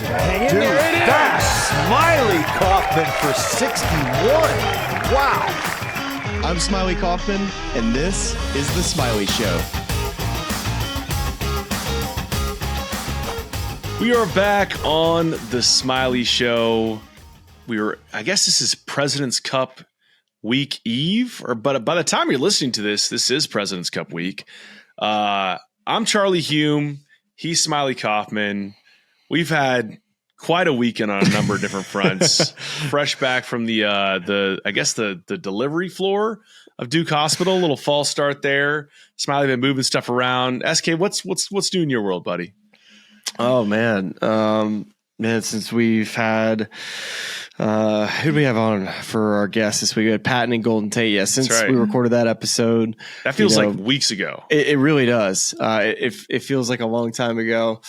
Hang in Dude, there. It is. that Smylie Kaufman for 61. Wow. I'm Smylie Kaufman, and this is The Smylie Show. We are back on The Smylie Show. I guess this is President's Cup week eve, but by the time you're listening to this is President's Cup week. I'm Charlie Hulme. He's Smylie Kaufman. We've had quite a weekend on a number of different fronts. Fresh back from the delivery floor of Duke Hospital. A little false start there. Smylie been moving stuff around. SK, what's new in your world, buddy? Oh man, since we've had who do we have on for our guests this week? We had Patton and Golden Tate. Yeah, since we recorded that episode, that feels like weeks ago. It really does. It feels like a long time ago.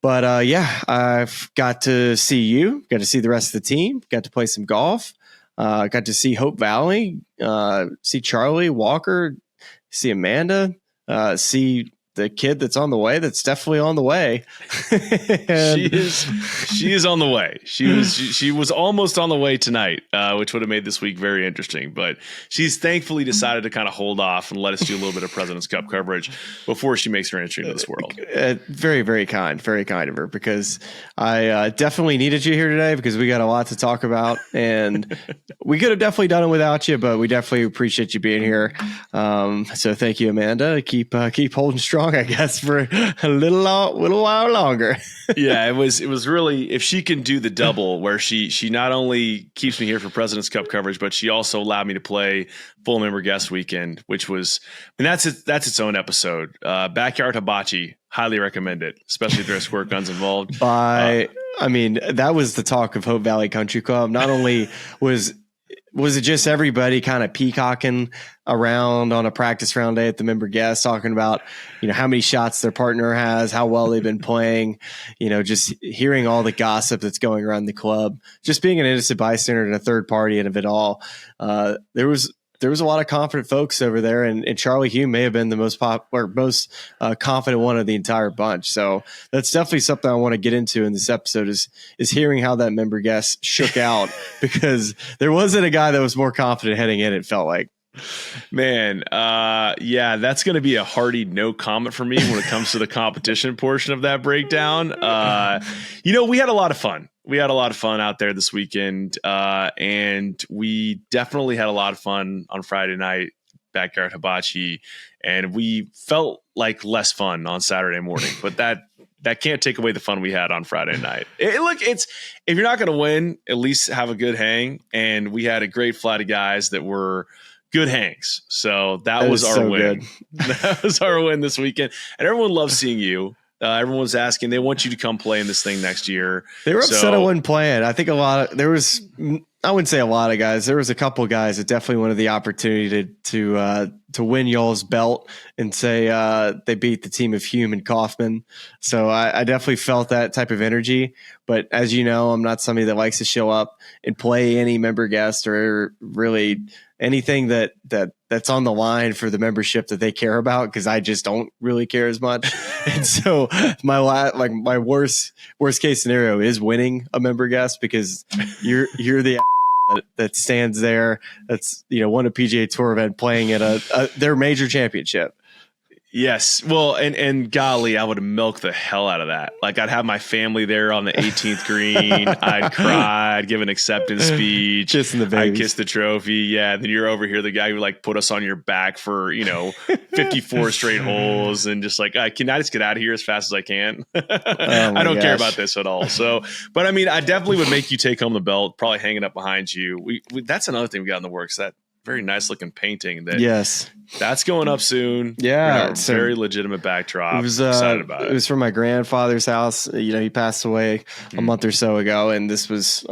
But I've got to see you, got to see the rest of the team, got to play some golf, got to see Hope Valley, see Charlie Walker, see Amanda, see the kid that's on the way. That's definitely on the way. She is on the way. She was almost on the way tonight, which would have made this week very interesting. But she's thankfully decided to kind of hold off and let us do a little bit of President's Cup coverage before she makes her entry into this world. Very, very kind of her, because I definitely needed you here today because we got a lot to talk about, and we could have definitely done it without you, but we definitely appreciate you being here. So thank you, Amanda. Keep holding strong, I guess, for a little while longer. Yeah, it was really, if she can do the double where she not only keeps me here for President's Cup coverage, but she also allowed me to play full member guest weekend, which was, that's its own episode. Backyard Hibachi, highly recommend it, especially if there's squirt guns involved. That was the talk of Hope Valley Country Club. Not only was it just everybody kind of peacocking around on a practice round day at the member guest, talking about, how many shots their partner has, how well they've been playing, just hearing all the gossip that's going around the club, just being an innocent bystander and a third party of it all. There was a lot of confident folks over there, and Charlie Hulme may have been the most confident one of the entire bunch. So that's definitely something I want to get into in this episode is hearing how that member guest shook out, because there wasn't a guy that was more confident heading in, it felt like. Man, that's going to be a hearty no comment for me when it comes to the competition portion of that breakdown. We had a lot of fun. We had a lot of fun out there this weekend, and we definitely had a lot of fun on Friday night, Backyard Hibachi, and we felt like less fun on Saturday morning, but that can't take away the fun we had on Friday night. If you're not going to win, at least have a good hang, and we had a great flight of guys that were good hangs. So that was our win. That was our win this weekend, and everyone loves seeing you. Everyone was asking, they want you to come play in this thing next year. They were upset I wasn't playing. I think I wouldn't say a lot of guys. There was a couple of guys that definitely wanted the opportunity to win y'all's belt and say they beat the team of Hulme and Kaufman. So I definitely felt that type of energy. But as you know, I'm not somebody that likes to show up and play any member guest or really anything that's on the line for the membership that they care about, because I just don't really care as much. And so my worst case scenario is winning a member guest, because you're the that stands there that's won a PGA Tour event playing at their major championship. Yes. Well, and golly, I would milk the hell out of that. Like, I'd have my family there on the 18th green. I'd cry. I'd give an acceptance speech. Kissing the babies. I'd kiss the trophy. Yeah. Then you're over here, the guy who put us on your back for, 54 straight holes, and just can I just get out of here as fast as I can? I don't care about this at all. So, but I definitely would make you take home the belt, probably hanging up behind you. We that's another thing we got in the works, that very nice looking painting that's going up soon. Yeah, it's a very legitimate backdrop. Excited about it. It was from my grandfather's house. He passed away a month or so ago, and this was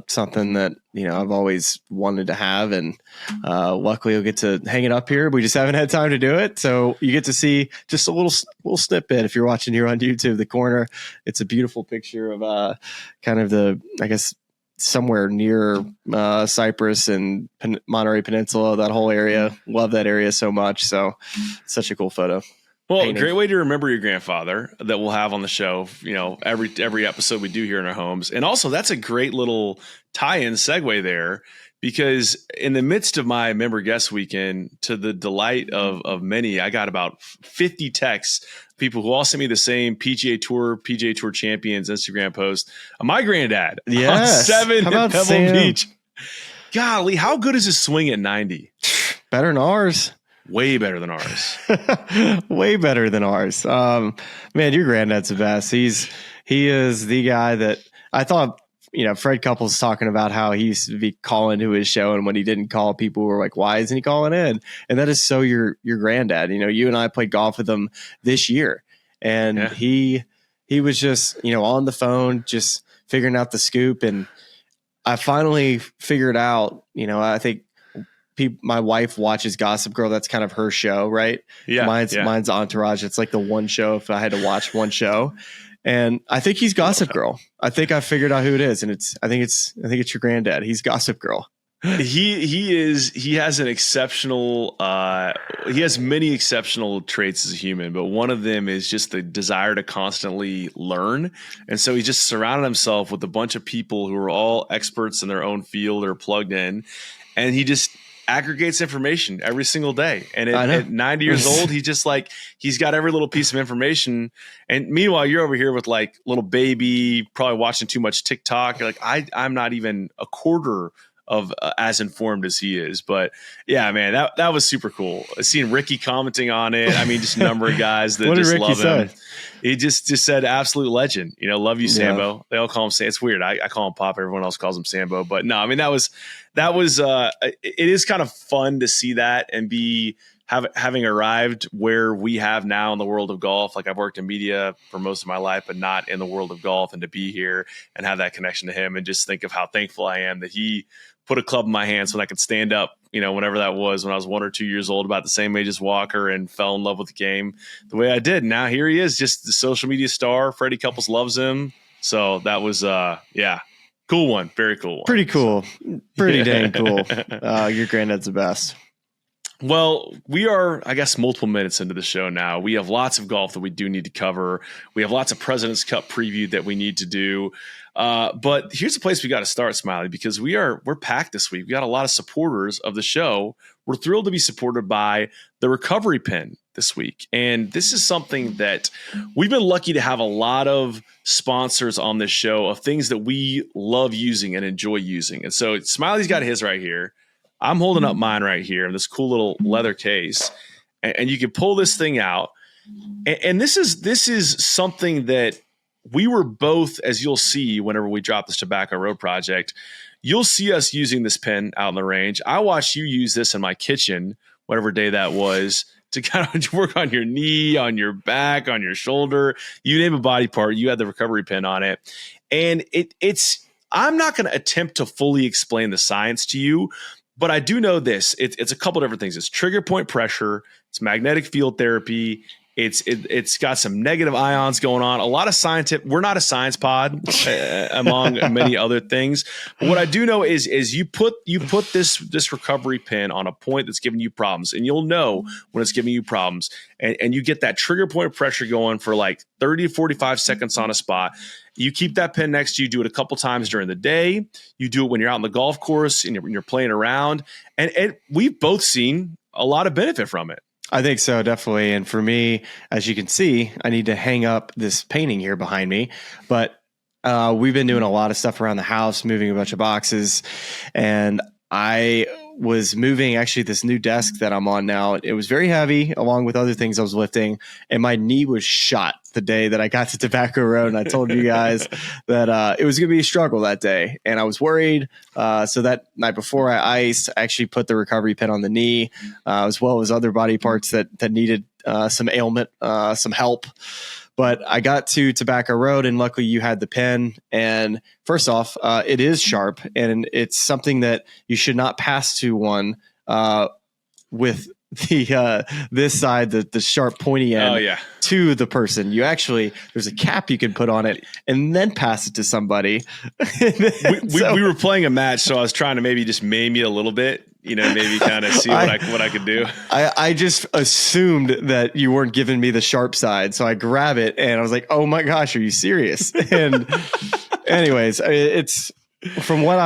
something that I've always wanted to have, and luckily you'll get to hang it up here. We just haven't had time to do it, so you get to see just a little snippet if you're watching here on YouTube. The corner, it's a beautiful picture of kind of the, I guess, somewhere near Cyprus and Monterey Peninsula, that whole area. Love that area so much. So such a cool photo. Well, painting. great way to remember your grandfather that we'll have on the show, every episode we do here in our homes. And also that's a great little tie-in segue there, because in the midst of my member guest weekend, to the delight of many, I got about 50 texts, people who all sent me the same PGA Tour champions Instagram post. My granddad on 7 at Pebble Beach. Golly, how good is his swing at 90? Better than ours. Way better than ours. Way better than ours. Man, your granddad's the best. He is the guy that I thought, Fred Couples talking about how he used to be calling to his show, and when he didn't call, people were like, why isn't he calling in? And that is so your granddad. You and I played golf with him this year, and he was just, on the phone, just figuring out the scoop. And I finally figured out, I think, my wife watches Gossip Girl. That's kind of her show, right? Yeah. Mine's Entourage. It's like the one show if I had to watch one show. And I think he's Gossip Girl. I think I figured out who it is, and I think it's your granddad. He's Gossip Girl. He has an exceptional he has many exceptional traits as a human, but one of them is just the desire to constantly learn. And so he just surrounded himself with a bunch of people who are all experts in their own field or plugged in, and he just aggregates information every single day. And at 90 years old, he's got every little piece of information. And meanwhile, you're over here with like little baby, probably watching too much TikTok. You're like, I'm not even a quarter of as informed as he is. But yeah, man, that was super cool. Seeing Ricky commenting on it. I mean, just a number of guys that just love him. He just said absolute legend. Love you, Sambo. Yeah. They all call him Sambo. It's weird. I call him Pop. Everyone else calls him Sambo. But no, I mean, that was it is kind of fun to see that and having arrived where we have now in the world of golf. Like, I've worked in media for most of my life, but not in the world of golf, and to be here and have that connection to him, and just think of how thankful I am that he put a club in my hands when I could stand up, whenever that was, when I was 1 or 2 years old, about the same age as Walker, and fell in love with the game the way I did. Now here he is, just the social media star. Freddie Couples loves him. So that was, cool one. Very cool one. Pretty cool. Pretty dang cool. Your granddad's the best. Well, we are, I guess, multiple minutes into the show now. We have lots of golf that we do need to cover. We have lots of President's Cup preview that we need to do. But here's the place we got to start, Smylie, because we're packed this week. We got a lot of supporters of the show. We're thrilled to be supported by the Recovery Pin this week. And this is something that we've been lucky to have a lot of sponsors on this show of things that we love using and enjoy using. And so Smiley's got his right here. I'm holding up mine right here in this cool little leather case, and you can pull this thing out. And this is something that we were both, as you'll see whenever we drop this Tobacco Road project, you'll see us using this pen out in the range. I watched you use this in my kitchen, whatever day that was, to kind of work on your knee, on your back, on your shoulder. You name a body part, you had the recovery pin on it. And it's I'm not going to attempt to fully explain the science to you, but I do know this. It's a couple different things. It's trigger point pressure. It's magnetic field therapy. It's got some negative ions going on. A lot of scientific. We're not a science pod, among many other things. But what I do know is you put this recovery pin on a point that's giving you problems, and you'll know when it's giving you problems, and you get that trigger point pressure going for like 30 to 45 seconds on a spot. You keep that pin next to you. Do it a couple times during the day. You do it when you're out on the golf course and you're playing around. And we've both seen a lot of benefit from it. I think so, definitely. And for me, as you can see, I need to hang up this painting here behind me. But we've been doing a lot of stuff around the house, moving a bunch of boxes. And I was moving actually this new desk that I'm on now. It was very heavy, along with other things I was lifting, and my knee was shot the day that I got to Tobacco Road. And I told you guys that it was going to be a struggle that day, and I was worried. So that night before I iced, I actually put the recovery pin on the knee, as well as other body parts that needed some ailment, some help. But I got to Tobacco Road, and luckily you had the pen. And first off, it is sharp, and it's something that you should not pass to one with the this side, the sharp pointy end to the person. You actually, there's a cap you can put on it and then pass it to somebody. we were playing a match, so I was trying to maybe just maim you a little bit. maybe kind of see what I could do. I just assumed that you weren't giving me the sharp side. So I grab it and I was like, oh my gosh, are you serious? And anyways, it's from what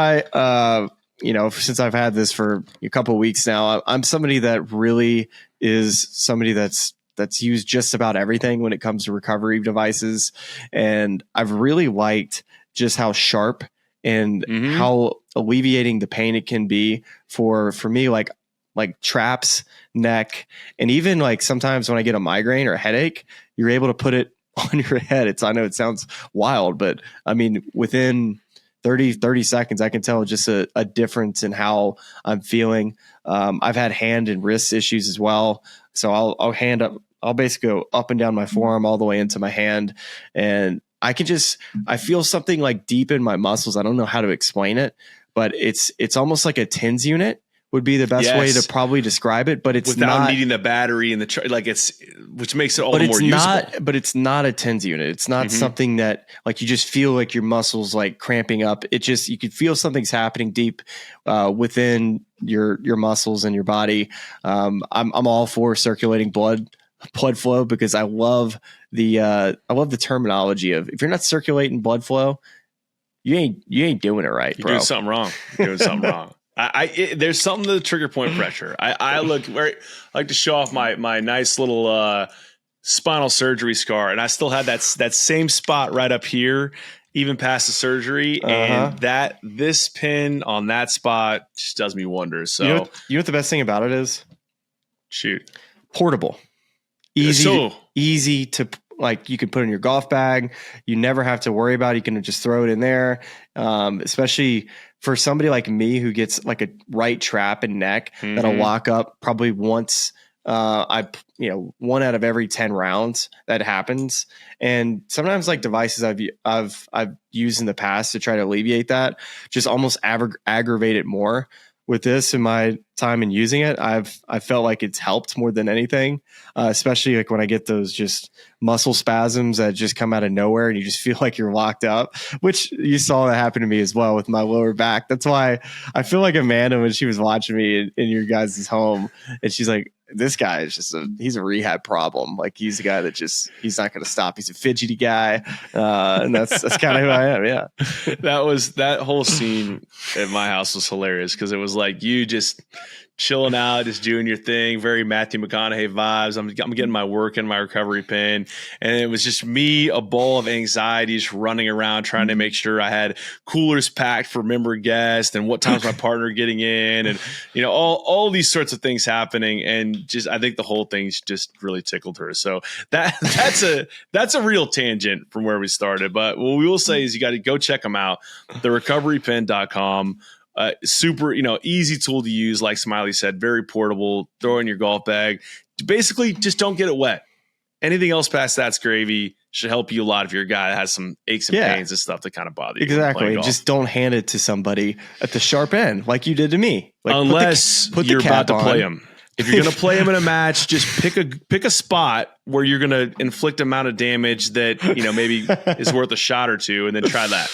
since I've had this for a couple of weeks now, I'm somebody that really is somebody that's used just about everything when it comes to recovery devices. And I've really liked just how sharp and how alleviating the pain it can be for me, like traps, neck, and even like sometimes when I get a migraine or a headache, you're able to put it on your head. I know it sounds wild, but I mean, within 30 seconds, I can tell just a difference in how I'm feeling. I've had hand and wrist issues as well. So I'll basically go up and down my forearm all the way into my hand. And I feel something like deep in my muscles. I don't know how to explain it, but it's almost like a TENS unit would be the best way to probably describe it, but it's without needing the battery and which makes it all the more usable. But it's not a TENS unit. It's not something that like you just feel like your muscles like cramping up. You could feel something's happening deep within your muscles and your body. I'm all for circulating blood flow because I love the terminology of if you're not circulating blood flow, you ain't doing it right, bro. You're doing something wrong. There's something to the trigger point pressure. I like to show off my nice little spinal surgery scar, and I still had that same spot right up here, even past the surgery, and this pin on that spot just does me wonders. So you know what the best thing about it is? Shoot, portable, easy to. Like you can put in your golf bag. You never have to worry about it. You can just throw it in there. Especially for somebody like me who gets like a right trap and neck that'll lock up probably once. One out of every 10 rounds that happens. And sometimes like devices I've used in the past to try to alleviate that, just almost aggravate it more. With this in my time in using it, I felt like it's helped more than anything, especially like when I get those just muscle spasms that just come out of nowhere and you just feel like you're locked up, which you saw that happen to me as well with my lower back. That's why I feel like Amanda when she was watching me in your guys' home and she's like, this guy is he's a rehab problem. Like he's a guy that he's not going to stop. He's a fidgety guy. And that's kind of who I am. Yeah. That whole scene at my house was hilarious. Cause it was like, you just chilling out, just doing your thing. Very Matthew McConaughey vibes. I'm getting my work in my recovery pin. And it was just me, a ball of anxiety, just running around trying to make sure I had coolers packed for member guests and what time's my partner getting in and, all these sorts of things happening. And just, I think the whole thing's just really tickled her. So that's a real tangent from where we started. But what we will say is you got to go check them out. therecoverypin.com. Super, easy tool to use. Like Smylie said, very portable, throw in your golf bag. Basically just don't get it wet. Anything else past that's gravy. Should help you a lot if you're a guy that has some aches and pains and stuff that kind of bother you. Exactly. Just don't hand it to somebody at the sharp end like you did to me. Like unless you're about to play him. If you're going to play him in a match, just pick a spot where you're going to inflict amount of damage that, maybe is worth a shot or two, and then try that.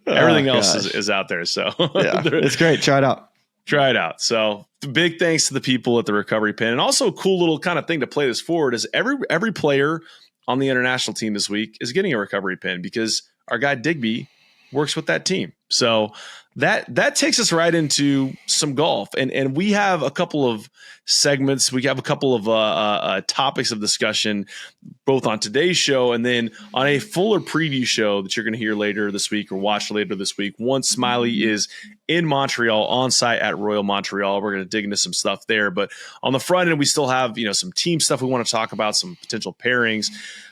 Everything else is out there. So yeah, it's great. Try it out. So big thanks to the people at the Recovery Pin. And also a cool little kind of thing to play this forward is every player on the international team this week is getting a Recovery Pin because our guy Digby works with that team. So that takes us right into some golf. And we have a couple of segments. We have a couple of topics of discussion, both on today's show and then on a fuller preview show that you're going to hear later this week or watch later this week. Once Smylie is in Montreal on site at Royal Montreal, we're going to dig into some stuff there. But on the front end, we still have, some team stuff we want to talk about, some potential pairings.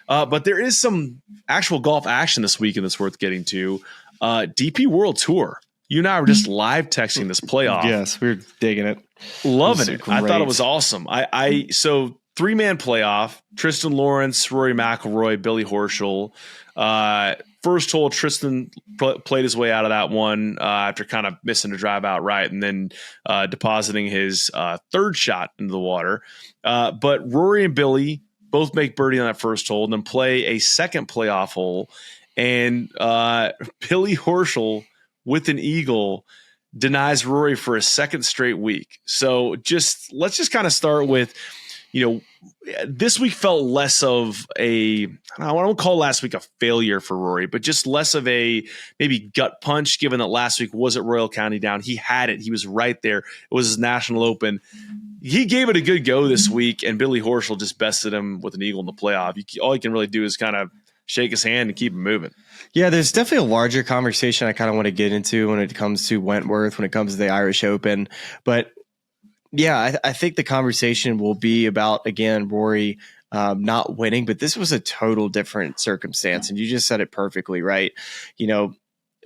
But there is some actual golf action this weekend that's worth getting to. DP World Tour. You and I were just live texting this playoff. Yes, we were digging it. Loving it. I thought it was awesome. So 3-man playoff, Tristan Lawrence, Rory McIlroy, Billy Horschel. First hole, Tristan played his way out of that one after kind of missing a drive outright and then depositing his third shot into the water. But Rory and Billy both make birdie on that first hole and then play a second playoff hole. And Billy Horschel with an eagle denies Rory for a second straight week. So let's just kind of start with, this week felt less of I don't call last week a failure for Rory, but just less of a maybe gut punch, given that last week was at Royal County Down. He had it. He was right there. It was his National Open. He gave it a good go this week, and Billy Horschel just bested him with an eagle in the playoff. All you can really do is kind of shake his hand and keep him moving. Yeah, there's definitely a larger conversation I kind of want to get into when it comes to Wentworth, when it comes to the Irish Open. But yeah, I think the conversation will be about, again, Rory not winning, but this was a total different circumstance. And you just said it perfectly, right?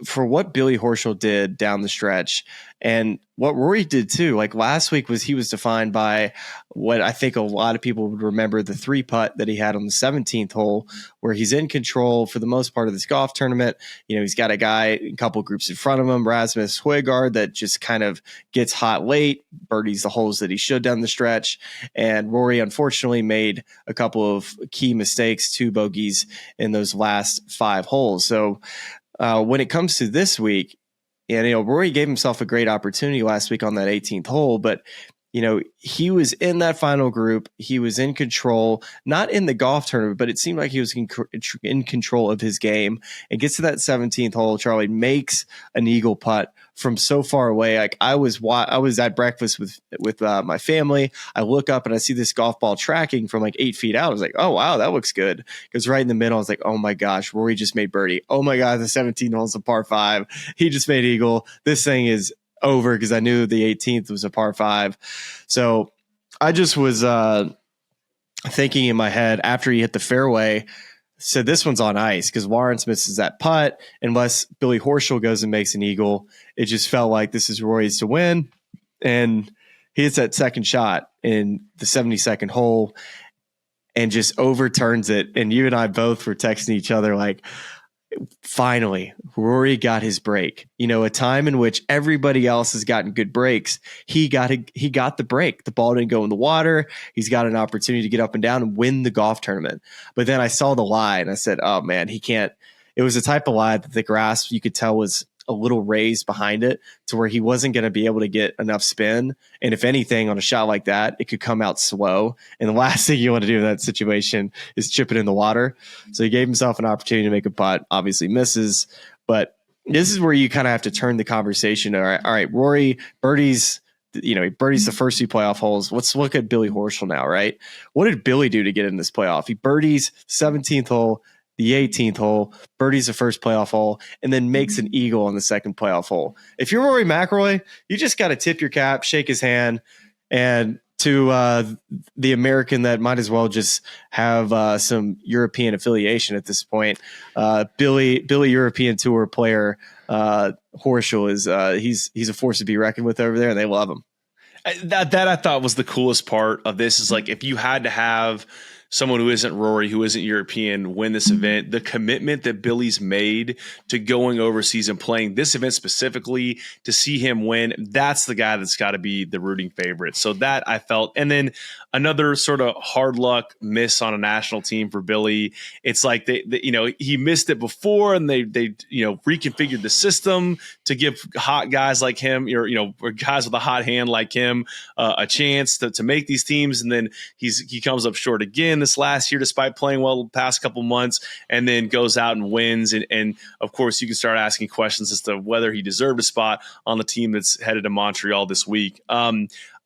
For what Billy Horschel did down the stretch and what Rory did too, like last week he was defined by what I think a lot of people would remember, the 3-putt that he had on the 17th hole, where he's in control for the most part of this golf tournament. He's got a couple groups in front of him, Rasmus Højgaard, that just kind of gets hot late, birdies the holes that he should down the stretch. And Rory unfortunately made a couple of key mistakes, 2 bogeys in those last 5 holes. So when it comes to this week, and Rory gave himself a great opportunity last week on that 18th hole, but he was in that final group. He was in control, not in the golf tournament, but it seemed like he was in control of his game. And gets to that 17th hole, Charlie makes an eagle putt from so far away. Like I was at breakfast with my family. I look up and I see this golf ball tracking from like 8 feet out. I was like, oh wow, that looks good. Because right in the middle, I was like, oh my gosh, Rory just made birdie. Oh my god, the 17th hole is a par 5. He just made eagle. This thing is over, because I knew the 18th was a par 5. So I just was thinking in my head after he hit the fairway, said this one's on ice, because Lawrence misses that putt. Unless Billy Horschel goes and makes an eagle, it just felt like this is Rory's to win. And he hits that second shot in the 72nd hole and just overturns it. And you and I both were texting each other like, finally, Rory got his break. A time in which everybody else has gotten good breaks. He got the break. The ball didn't go in the water. He's got an opportunity to get up and down and win the golf tournament. But then I saw the lie and I said, oh man, he can't. It was a type of lie that the grass, you could tell, was a little raised behind it to where he wasn't going to be able to get enough spin. And if anything, on a shot like that, it could come out slow. And the last thing you want to do in that situation is chip it in the water. So he gave himself an opportunity to make a putt, obviously misses. But this is where you kind of have to turn the conversation. All right, Rory birdies, he birdies the first 2 playoff holes. Let's look at Billy Horschel now, right? What did Billy do to get in this playoff? He birdies 17th hole, the 18th hole, birdies the first playoff hole, and then makes an eagle on the second playoff hole. If you're Rory McIlroy, you just got to tip your cap, shake his hand, and to the American that might as well just have some European affiliation at this point. Billy European Tour player Horschel is he's a force to be reckoned with over there, and they love him. That I thought was the coolest part of this is like, if you had to have someone who isn't Rory, who isn't European, win this event, the commitment that Billy's made to going overseas and playing this event specifically to see him win, that's the guy that's got to be the rooting favorite. So that I felt. And then another sort of hard luck miss on a national team for Billy. It's like he missed it before, and they reconfigured the system to give hot guys like him, or guys with a hot hand like him, a chance to make these teams. And then he comes up short again this last year, despite playing well the past couple months, and then goes out and wins. And of course, you can start asking questions as to whether he deserved a spot on the team that's headed to Montreal this week.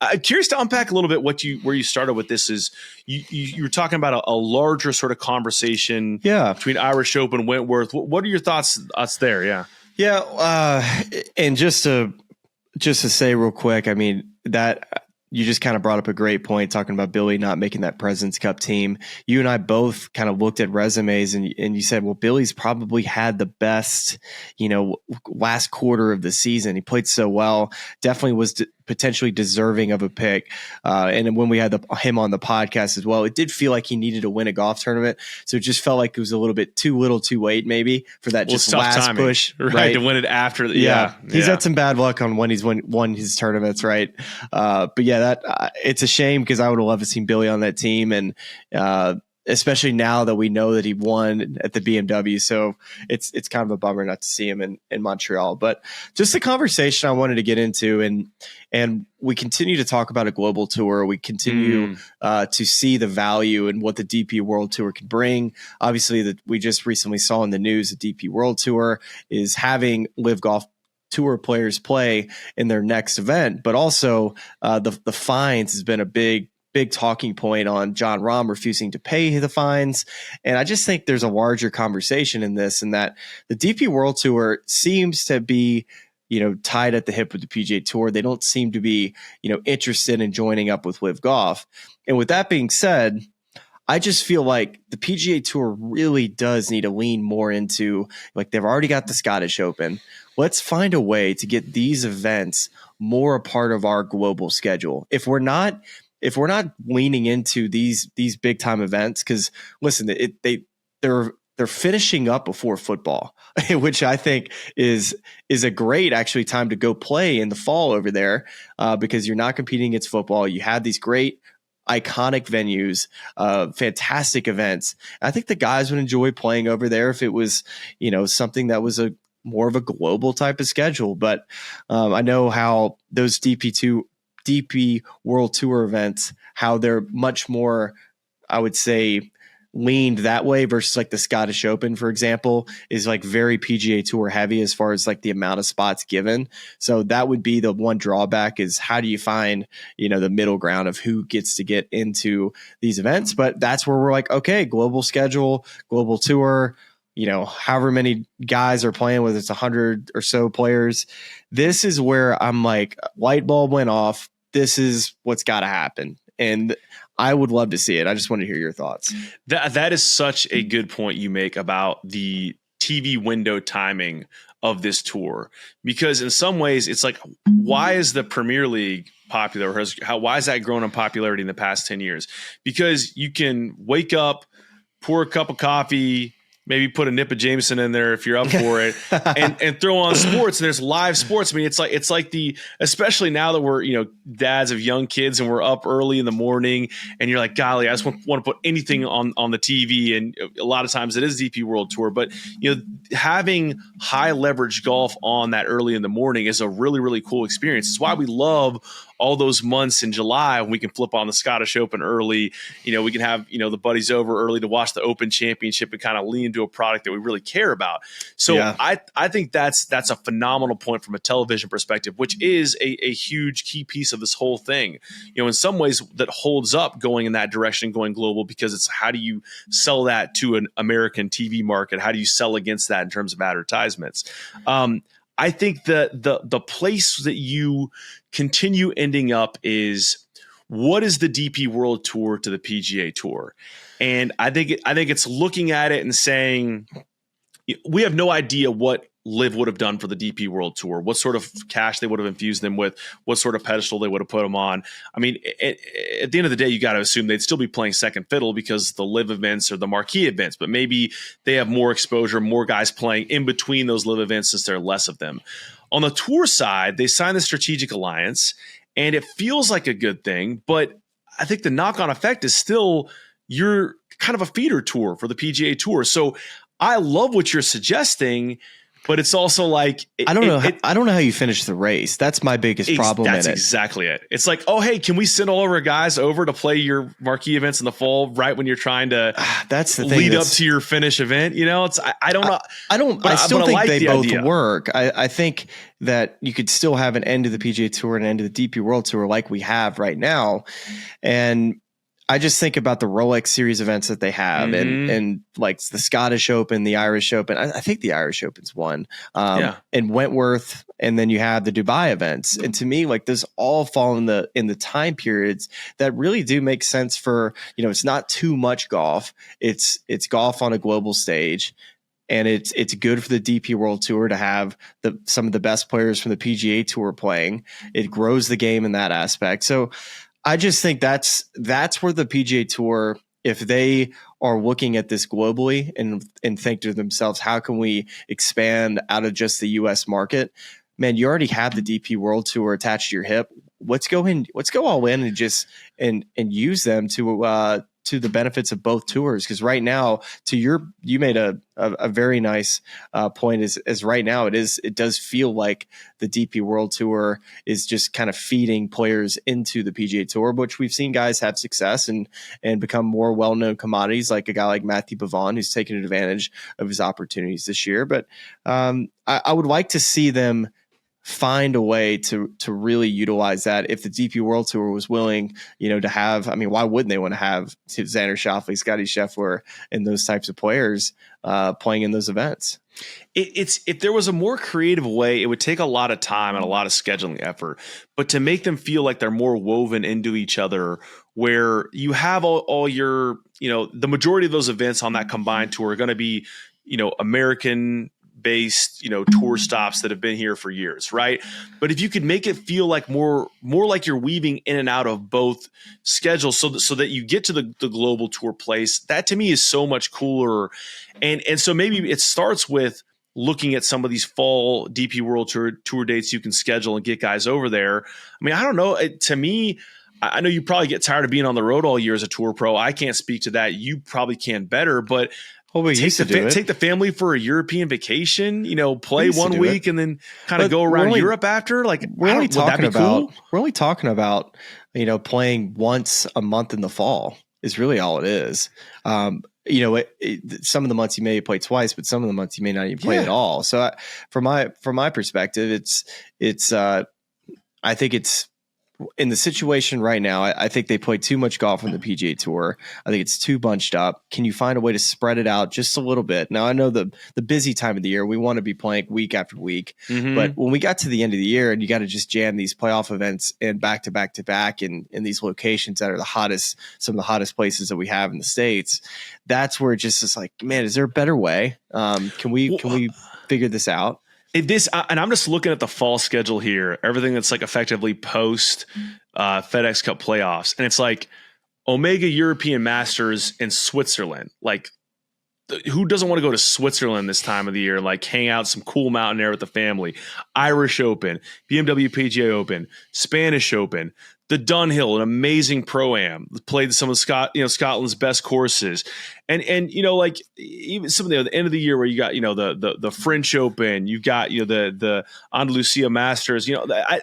I'm curious to unpack a little bit where you started with this. Is you were talking about a larger sort of conversation between Irish Open and Wentworth. What are your thoughts there? And just to say real quick, I mean, that you just kind of brought up a great point talking about Billy not making that President's Cup team. You and I both kind of looked at resumes and you said, well, Billy's probably had the best, last quarter of the season. He played so well, definitely was potentially deserving of a pick. And when we had him on the podcast as well, it did feel like he needed to win a golf tournament. So it just felt like it was a little bit too little too late maybe for that just last timing, push. Right, to win it after. He's had some bad luck on when he's won his tournaments, right? But yeah, that it's a shame because I would have loved to see Billy on that team. And especially now that we know that he won at the BMW. So it's kind of a bummer not to see him in Montreal. But just the conversation I wanted to get into, and we continue to talk about a global tour. We continue to see the value and what the DP World Tour can bring. Obviously, that we just recently saw in the news, the DP World Tour is having Live Golf Tour players play in their next event, but also the fines has been a big talking point on Jon Rahm refusing to pay the fines. And I just think there's a larger conversation in this, and that the DP World Tour seems to be, tied at the hip with the PGA Tour. They don't seem to be, interested in joining up with Live Golf. And with that being said, I just feel like the PGA Tour really does need to lean more into, like, they've already got the Scottish Open. Let's find a way to get these events more a part of our global schedule. If we're not leaning into these big time events, because listen, they're finishing up before football, which I think is a great actually time to go play in the fall over there, because you're not competing against football. You have these great iconic venues, fantastic events. I think the guys would enjoy playing over there if it was, something that was a more of a global type of schedule. But I know how those DP World Tour events, how they're much more, I would say, leaned that way versus like the Scottish Open, for example, is like very PGA Tour heavy as far as like the amount of spots given. So that would be the one drawback, is how do you find, the middle ground of who gets to get into these events? But that's where we're like, okay, global schedule, global tour, however many guys are playing, whether it's 100 or so players. This is where I'm like, light bulb went off. This is what's got to happen. And I would love to see it. I just want to hear your thoughts. That is such a good point you make about the TV window timing of this tour, because in some ways it's like, why is the Premier League popular? Why has that grown in popularity in the past 10 years? Because you can wake up, pour a cup of coffee, maybe put a nip of Jameson in there if you're up for it, and throw on sports. And there's live sports. I mean, it's like especially now that we're, dads of young kids and we're up early in the morning, and you're like, golly, I just want to put anything on the TV. And a lot of times it is DP World Tour, but having high leverage golf on that early in the morning is a really, really cool experience. It's why we love all those months in July when we can flip on the Scottish Open early. We can have, the buddies over early to watch the Open Championship and kind of lean into a product that we really care about. So yeah. I think that's a phenomenal point from a television perspective, which is a huge key piece of this whole thing. In some ways that holds up going in that direction, going global, because it's how do you sell that to an American TV market? How do you sell against that in terms of advertisements? I think the place that you continue ending up is, what is the DP World Tour to the PGA Tour? And I think it's looking at it and saying, we have no idea what Liv would have done for the DP World Tour, what sort of cash they would have infused them with, what sort of pedestal they would have put them on. I mean, at the end of the day, you got to assume they'd still be playing second fiddle because the Liv events are the marquee events, but maybe they have more exposure, more guys playing in between those Liv events since there are less of them. On the tour side, they signed the strategic alliance, and it feels like a good thing, but I think the knock-on effect is still you're kind of a feeder tour for the PGA Tour. So I love what you're suggesting, but it's also like, I don't know how you finish the race. That's my biggest problem. That's exactly it. It's like, oh, hey, can we send all of our guys over to play your marquee events in the fall, right when you're trying to that's the thing, lead up to your finish event? It's I don't know. I still think they both work. I think that you could still have an end to the PGA Tour and an end to the DP World Tour like we have right now, and I just think about the Rolex Series events that they have, and like the Scottish Open, the Irish Open. I think the Irish Open's one, and Wentworth, and then you have the Dubai events. And to me, like, those all fall in the time periods that really do make sense for, it's not too much golf. It's golf on a global stage. And it's good for the DP World Tour to have some of the best players from the PGA Tour playing. It grows the game in that aspect. So I just think that's where the PGA Tour, if they are looking at this globally and think to themselves, how can we expand out of just the US market? Man, you already have the DP World Tour attached to your hip. Let's go all in and just and use them to to the benefits of both tours. Because right now, you made a very nice point. Is right now it does feel like the DP World Tour is just kind of feeding players into the PGA Tour, which we've seen guys have success and become more well-known commodities, like a guy like Matthew Bavon, who's taken advantage of his opportunities this year. But I would like to see them find a way to really utilize that. If the DP World Tour was willing, to have, I mean, why wouldn't they want to have Xander Schauffele, Scotty Scheffler, and those types of players playing in those events? It's if there was a more creative way, it would take a lot of time and a lot of scheduling effort, but to make them feel like they're more woven into each other, where you have all your, the majority of those events on that combined tour are going to be, American based, tour stops that have been here for years, right? But if you could make it feel like more like you're weaving in and out of both schedules, so that you get to the global tour place, that to me is so much cooler. And so maybe it starts with looking at some of these fall DP World Tour dates you can schedule and get guys over there. I mean, I don't know. To me, I know you probably get tired of being on the road all year as a tour pro. I can't speak to that. You probably can better, but take the family for a European vacation, play 1 week and then kind of go around Europe after. Like, we're only talking about, playing once a month in the fall is really all it is. Some of the months you may play twice, but some of the months you may not even play at all. So from my perspective, it's I think it's, in the situation right now, I think they play too much golf on the PGA Tour. I think it's too bunched up. Can you find a way to spread it out just a little bit? Now, I know the busy time of the year, we want to be playing week after week. Mm-hmm. But when we got to the end of the year and you got to just jam these playoff events and back to back to back in these locations that are some of the hottest places that we have in the States, that's where it just is like, man, is there a better way? Can we figure this out? And I'm just looking at the fall schedule here, everything that's like effectively post FedEx Cup playoffs. And it's like Omega European Masters in Switzerland. Like, who doesn't want to go to Switzerland this time of the year and like hang out some cool mountain air with the family? Irish Open, BMW PGA Open, Spanish Open, the Dunhill, an amazing pro-am, played some of Scotland's best courses. And like even some of the end of the year where you got, the French Open, you've got, the Andalusia Masters, a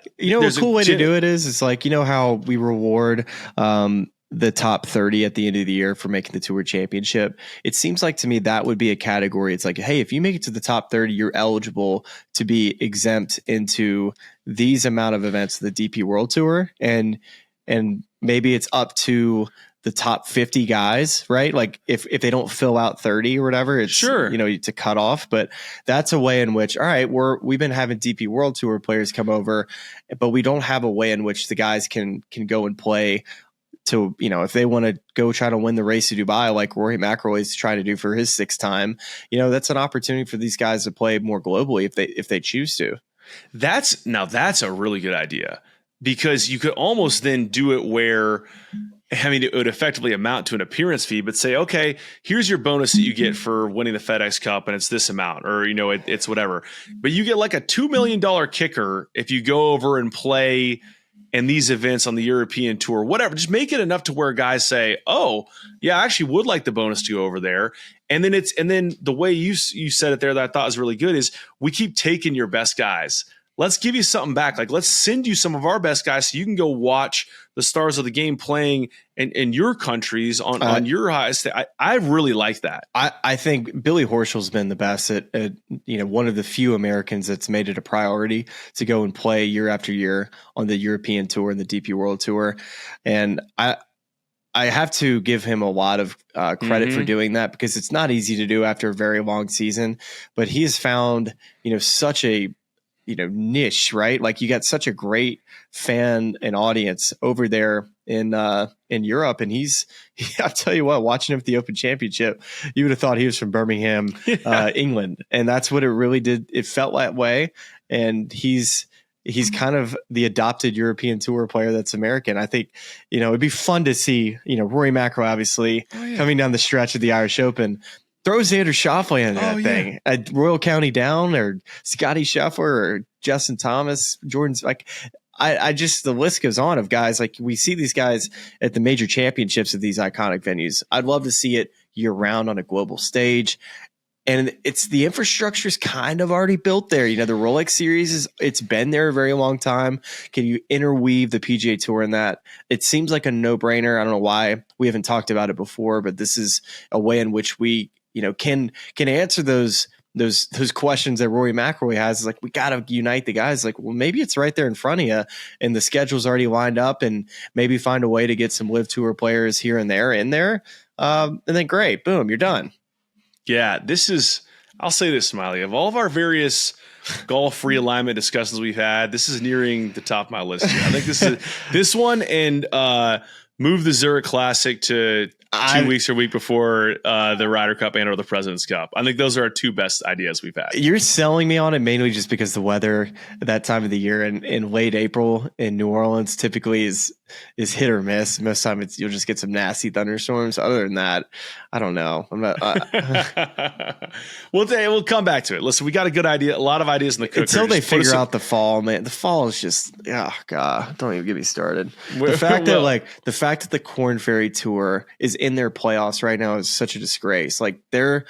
cool way to do it is, it's like, how we reward, the top 30 at the end of the year for making the Tour Championship. It seems like to me that would be a category. It's like, hey, if you make it to the top 30, you're eligible to be exempt into these amount of events of the DP World Tour. And maybe it's up to the top 50 guys, right? Like if they don't fill out 30 or whatever, it's sure, to cut off. But that's a way in which, all right, we've been having DP World Tour players come over, but we don't have a way in which the guys can go and play to, if they want to go try to win the race to Dubai, like Rory McIlroy is trying to do for his 6th time, that's an opportunity for these guys to play more globally if they choose to. That's a really good idea, because you could almost then do it where, it would effectively amount to an appearance fee, but say, okay, here's your bonus that you get for winning the FedEx Cup, and it's this amount, or, it's whatever. But you get like a $2 million kicker if you go over and play in these events on the European Tour, whatever. Just make it enough to where guys say, oh, yeah, I actually would like the bonus to go over there. And then the way you said it there that I thought was really good is, we keep taking your best guys. Let's give you something back. Like, let's send you some of our best guys so you can go watch the stars of the game playing in your countries on your highest. I really like that. I think Billy Horschel's been the best at one of the few Americans that's made it a priority to go and play year after year on the European Tour and the DP World Tour. And I have to give him a lot of credit for doing that, because it's not easy to do after a very long season, but he has found, such a, niche, right? Like, you got such a great fan and audience over there in Europe. And I'll tell you what, watching him at the Open Championship, you would have thought he was from Birmingham, England. And that's what it really did. It felt that way. And he's kind of the adopted European Tour player that's American. I think, it'd be fun to see, Rory McIlroy, obviously, coming down the stretch of the Irish Open, throw Xander Schauffele into that thing at Royal County Down, or Scotty Scheffler, or Justin Thomas, Jordan's. Like, I just, the list goes on of guys. Like, we see these guys at the major championships of these iconic venues. I'd love to see it year round on a global stage. And it's, the infrastructure is kind of already built there. You know, the Rolex series it's been there a very long time. Can you interweave the PGA Tour in that? It seems like a no-brainer. I don't know why we haven't talked about it before, but this is a way in which we, you know, can answer those questions that Rory McIlroy has. Is like, we got to unite the guys. Like, well, maybe it's right there in front of you, and the schedule's already lined up, and maybe find a way to get some Live Tour players here and there in there, and then great, boom, you're done. Yeah, I'll say this, Smylie. Of all of our various golf realignment discussions we've had, this is nearing the top of my list here. I think this one and move the Zurich Classic to 2 weeks or a week before the Ryder Cup and or the President's Cup. I think those are our two best ideas we've had. You're selling me on it mainly just because the weather at that time of the year in late April in New Orleans typically is hit or miss. Most of the time you'll just get some nasty thunderstorms. Other than that, I don't know. I'm not. We'll come back to it. Listen, we got a lot of ideas in the cooker. Until they figure out the fall, man. The fall is just, oh God, don't even get me started. The fact that the Korn Ferry Tour is in their playoffs right now is such a disgrace. Like, their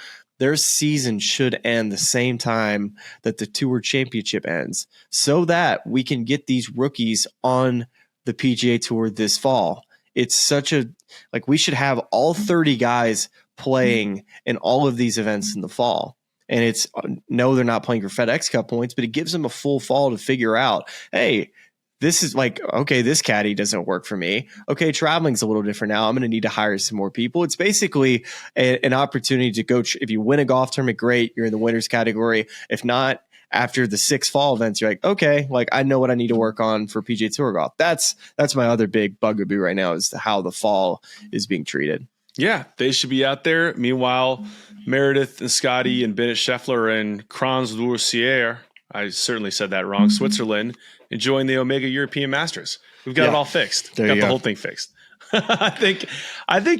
season should end the same time that the Tour Championship ends, so that we can get these rookies on the PGA Tour this fall. It's such a, like, we should have all 30 guys playing in all of these events in the fall. And it's, no, they're not playing for FedEx Cup points, but it gives them a full fall to figure out, hey, this is like, okay, this caddy doesn't work for me. Okay, traveling's a little different now. I'm going to need to hire some more people. It's basically an opportunity to go. If you win a golf tournament, great, you're in the winners category. If not, after the 6 fall events, you're like, okay, like, I know what I need to work on for PGA Tour golf. That's my other big bugaboo right now, is how the fall is being treated. Yeah, they should be out there. Meanwhile, Meredith and Scotty and Bennett Scheffler and Kranz-Lucier, I certainly said that wrong, Switzerland, enjoying the Omega European Masters. We've got it all fixed. Got the whole thing fixed. I think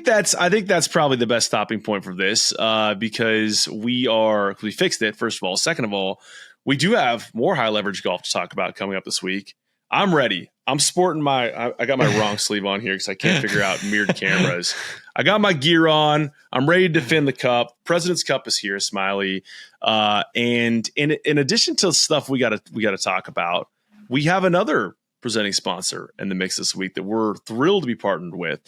that's probably the best stopping point for this, because we fixed it, first of all. Second of all, we do have more high leverage golf to talk about coming up this week. I'm ready. I'm sporting I got my wrong sleeve on here because I can't figure out mirrored cameras. I got my gear on. I'm ready to defend the cup. President's Cup is here, Smylie. And in addition to stuff we got to talk about, we have another presenting sponsor in the mix this week that we're thrilled to be partnered with,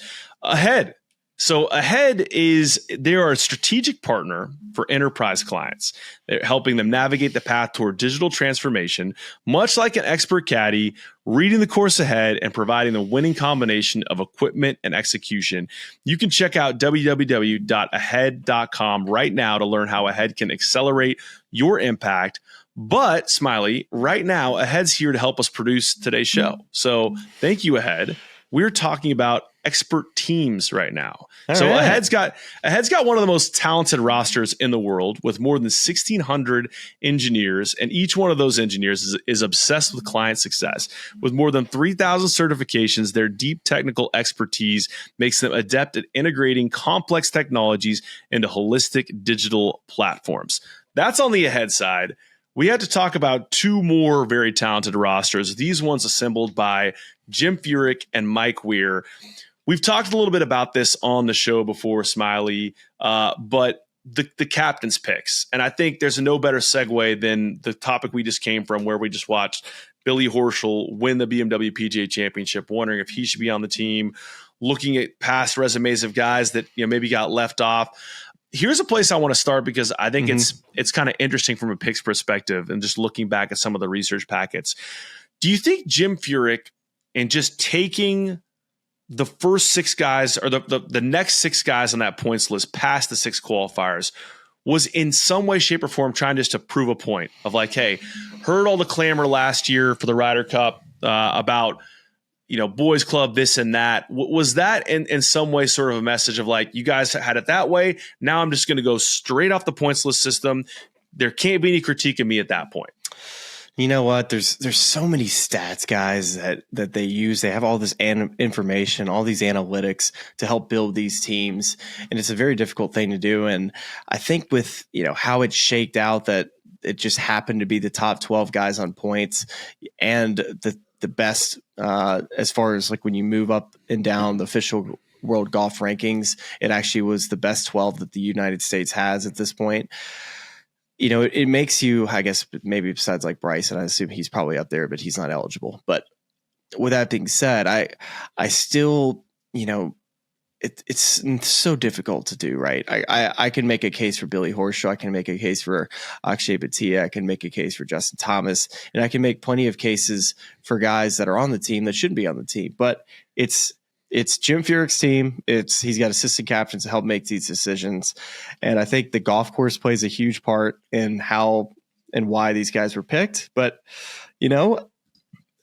Ahead. So Ahead they are a strategic partner for enterprise clients. They're helping them navigate the path toward digital transformation, much like an expert caddy, reading the course ahead and providing the winning combination of equipment and execution. You can check out www.ahead.com right now to learn how Ahead can accelerate your impact. But Smylie, right now, Ahead's here to help us produce today's show. So thank you, Ahead. We're talking about expert teams right now. All right. Ahead's got one of the most talented rosters in the world, with more than 1,600 engineers, and each one of those engineers is obsessed with client success. With more than 3,000 certifications, their deep technical expertise makes them adept at integrating complex technologies into holistic digital platforms. That's on the Ahead side. We had to talk about 2 more very talented rosters, these ones assembled by Jim Furyk and Mike Weir. We've talked a little bit about this on the show before, Smylie, but the captain's picks. And I think there's no better segue than the topic we just came from, where we just watched Billy Horschel win the BMW PGA Championship, wondering if he should be on the team, looking at past resumes of guys that maybe got left off. Here's a place I want to start, because I think it's kind of interesting from a picks perspective, and just looking back at some of the research packets. Do you think Jim Furyk, and just taking the first 6 guys, or the next 6 guys on that points list past the 6 qualifiers, was in some way, shape, or form trying just to prove a point of like, hey, heard all the clamor last year for the Ryder Cup about boys club, this and that. Was that in some way sort of a message of like, you guys had it that way, now I'm just going to go straight off the points list system. There can't be any critique of me at that point. You know what? There's so many stats, guys, that they use. They have all this information, all these analytics to help build these teams, and it's a very difficult thing to do. And I think with how it shaked out, that it just happened to be the top 12 guys on points, and best as far as like when you move up and down the official world golf rankings. It actually was the best 12 that the United States has at this point. You know, it makes you, I guess, maybe besides like Bryson, I assume he's probably up there, but he's not eligible. But with that being said, I still, you know, it's so difficult to do, right? I can make a case for Billy Horschel. I can make a case for Akshay Bhatia. I can make a case for Justin Thomas. And I can make plenty of cases for guys that are on the team that shouldn't be on the team. But it's Jim Furyk's team. He's got assistant captains to help make these decisions. And I think the golf course plays a huge part in how and why these guys were picked. But, you know,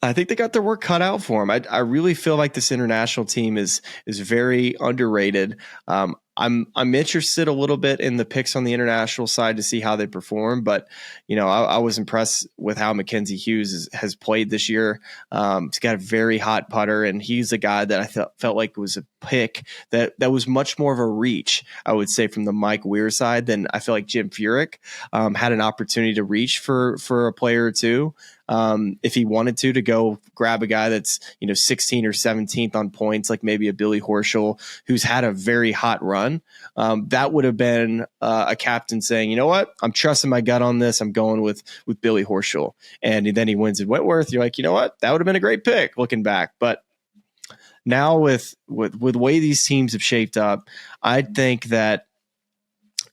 I think they got their work cut out for them. I really feel like this international team is very underrated. I'm interested a little bit in the picks on the international side to see how they perform, but you know, I was impressed with how Mackenzie Hughes has played this year. He's got a very hot putter, and he's a guy that I felt like was a pick that was much more of a reach, I would say, from the Mike Weir side than I feel like Jim Furyk had an opportunity to reach for a player or two. If he wanted to go grab a guy that's, you know, 16 or 17th on points, like maybe a Billy Horschel, who's had a very hot run, that would have been a captain saying, you know what, I'm trusting my gut on this. I'm going with Billy Horschel. And then he wins at Wentworth. You're like, you know what, that would have been a great pick looking back. But now with the way these teams have shaped up, I think that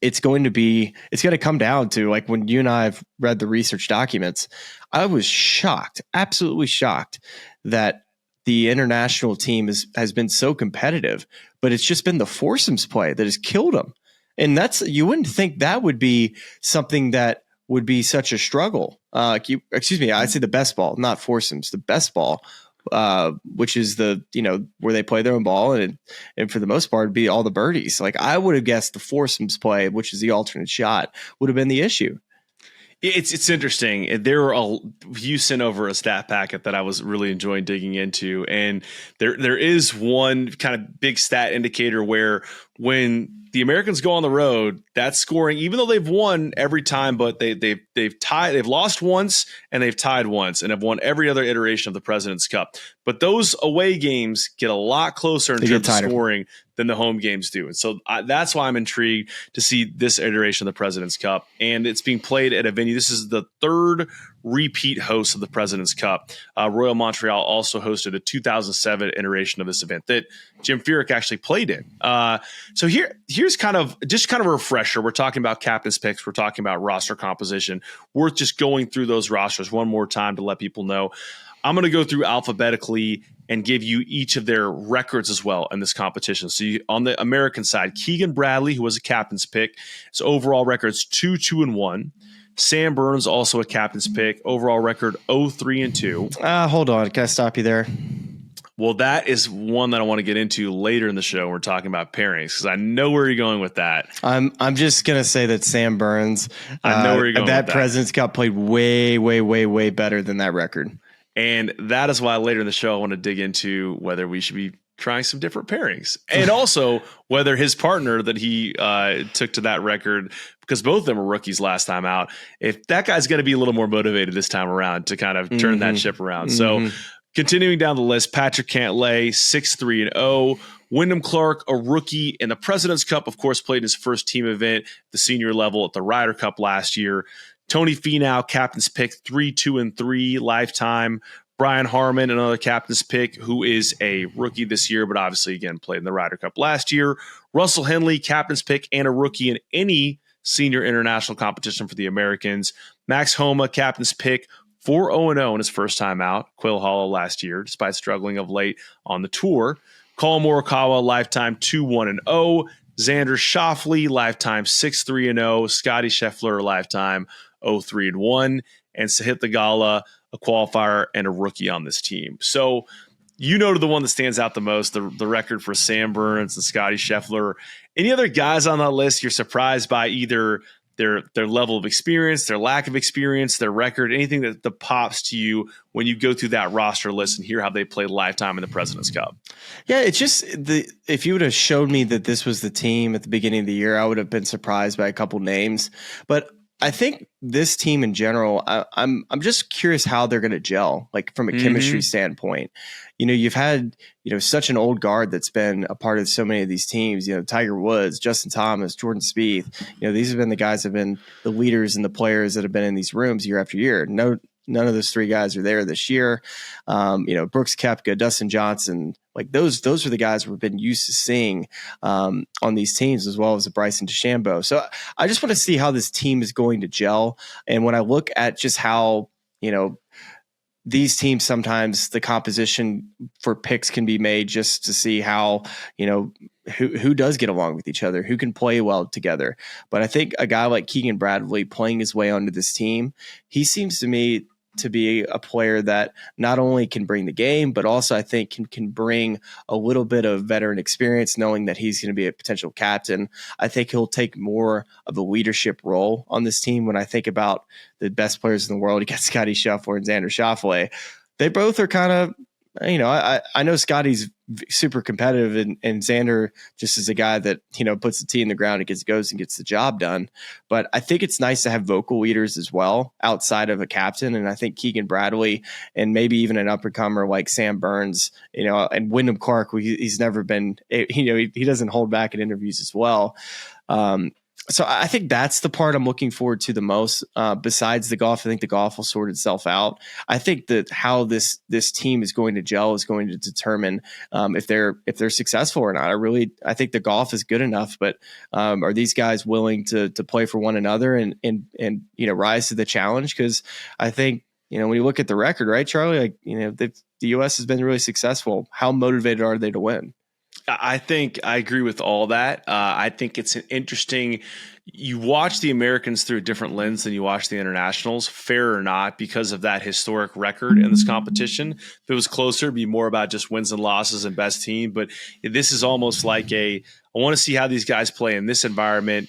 it's going to come down to, like, when you and I have read the research documents, I was shocked, absolutely shocked, that the international team has been so competitive, but it's just been the foursomes play that has killed them. And you wouldn't think that would be something that would be such a struggle. Excuse me, I'd say the best ball, not foursomes, the best ball, which is where they play their own ball, and for the most part it'd be all the birdies. Like, I would have guessed the foursomes play, which is the alternate shot, would have been the issue. It's interesting. You sent over a stat packet that I was really enjoying digging into, and there is one kind of big stat indicator where when the Americans go on the road, that scoring, even though they've won every time, but they've lost once and they've tied once and have won every other iteration of the President's Cup. But those away games get a lot closer in terms of scoring than the home games do. And so that's why I'm intrigued to see this iteration of the President's Cup. And it's being played at a venue. This is the third repeat host of the President's Cup. Royal Montreal also hosted a 2007 iteration of this event that Jim Furyk actually played in. So here's kind of a refresher. We're talking about captain's picks. We're talking about roster composition. Worth just going through those rosters one more time to let people know. I'm going to go through alphabetically and give you each of their records as well in this competition. So on the American side, Keegan Bradley, who was a captain's pick, his overall record's 2-2-1. Sam Burns, also a captain's pick, overall record 0-3-2. Hold on, can I stop you there? Well, that is one that I want to get into later in the show. We're talking about pairings because I know where you're going with that. I'm just gonna say that Sam Burns, I know where you're going. That President's Cup played way, way, way, way better than that record. And that is why later in the show I want to dig into whether we should be trying some different pairings, and also whether his partner that he took to that record, because both of them were rookies last time out, if that guy's going to be a little more motivated this time around to kind of turn that ship around. So continuing down the list, Patrick Cantlay, 6-3-0. Wyndham Clark, a rookie in the President's Cup, of course, played his first team event, the senior level at the Ryder Cup last year. Tony Finau, captain's pick, 3-2-3 lifetime. Brian Harman, another captain's pick, who is a rookie this year, but obviously, again, played in the Ryder Cup last year. Russell Henley, captain's pick, and a rookie in any senior international competition for the Americans. Max Homa, captain's pick, 4-0-0 in his first time out. Quail Hollow last year, despite struggling of late on the tour. Colin Morikawa, lifetime 2-1-0. Xander Schauffele, lifetime 6-3-0. Scotty Scheffler, lifetime 0-3-1. And Sahith Theegala, a qualifier and a rookie on this team. So you know the one that stands out the most, the record for Sam Burns and Scotty Scheffler. Any other guys on that list you're surprised by either their level of experience, their lack of experience, their record, anything that pops to you when you go through that roster list and hear how they played lifetime in the President's Cup? Yeah, it's just if you would have showed me that this was the team at the beginning of the year, I would have been surprised by a couple names. But I think this team in general, I'm just curious how they're going to gel, like from a chemistry standpoint. You've had, such an old guard that's been a part of so many of these teams, Tiger Woods, Justin Thomas, Jordan Spieth, these have been the guys that have been the leaders and the players that have been in these rooms year after year. None of those three guys are there this year. Brooks Koepka, Dustin Johnson, like those are the guys we've been used to seeing on these teams, as well as the Bryson DeChambeau. So I just want to see how this team is going to gel. And when I look at just how, these teams, sometimes the composition for picks can be made just to see how, who does get along with each other, who can play well together. But I think a guy like Keegan Bradley playing his way onto this team, he seems to me to be a player that not only can bring the game, but also I think can bring a little bit of veteran experience, knowing that he's going to be a potential captain. I think he'll take more of a leadership role on this team. When I think about the best players in the world, you got Scottie Scheffler and Xander Schauffele. They both are kind of, I know Scotty's super competitive and Xander just is a guy that, puts the tee in the ground and goes and gets the job done. But I think it's nice to have vocal leaders as well outside of a captain. And I think Keegan Bradley and maybe even an up-and-comer like Sam Burns, and Wyndham Clark, he's never been, he doesn't hold back in interviews as well. So I think that's the part I'm looking forward to the most. Besides the golf, I think the golf will sort itself out. I think that how this team is going to gel is going to determine if they're successful or not. I think the golf is good enough, but are these guys willing to play for one another and rise to the challenge? Because I think when you look at the record, right, Charlie, the U.S. has been really successful. How motivated are they to win? I think I agree with all that. I think it's an interesting. You watch the Americans through a different lens than you watch the internationals, fair or not, because of that historic record in this competition. If it was closer, it'd be more about just wins and losses and best team. But this is almost like I want to see how these guys play in this environment,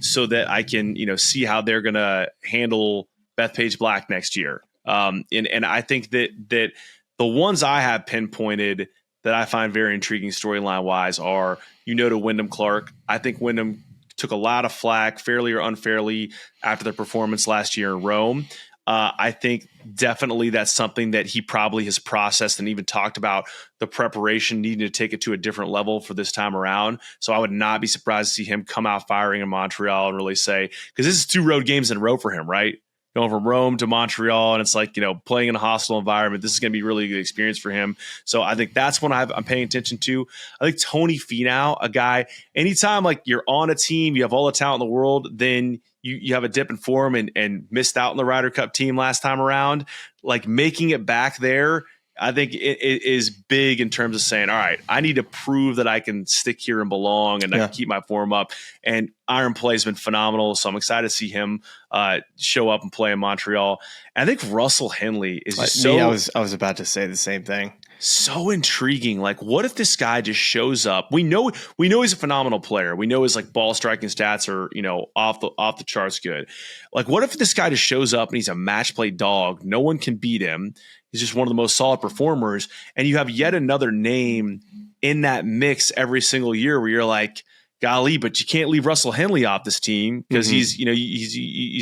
so that I can see how they're going to handle Bethpage Black next year. And I think that the ones I have pinpointed that I find very intriguing storyline wise are, to Wyndham Clark. I think Wyndham took a lot of flack, fairly or unfairly, after their performance last year in Rome. I think definitely that's something that he probably has processed and even talked about the preparation needing to take it to a different level for this time around. So I would not be surprised to see him come out firing in Montreal and really say, because this is 2 road games in a row for him, right? Going from Rome to Montreal, and it's like, playing in a hostile environment. This is going to be a really good experience for him. So I think that's one I'm paying attention to. I think Tony Finau, a guy, anytime like you're on a team, you have all the talent in the world, then you have a dip in form and missed out in the Ryder Cup team last time around, like making it back there, I think it is big in terms of saying, all right, I need to prove that I can stick here and belong and I can keep my form up. And iron play has been phenomenal. So I'm excited to see him show up and play in Montreal. And I think Russell Henley is just I was about to say the same thing. So intriguing. Like, what if this guy just shows up? We know he's a phenomenal player. We know his like ball striking stats are, off the charts good. Like, what if this guy just shows up and he's a match play dog? No one can beat him. He's just one of the most solid performers. And you have yet another name in that mix every single year where you're like, golly, but you can't leave Russell Henley off this team because he's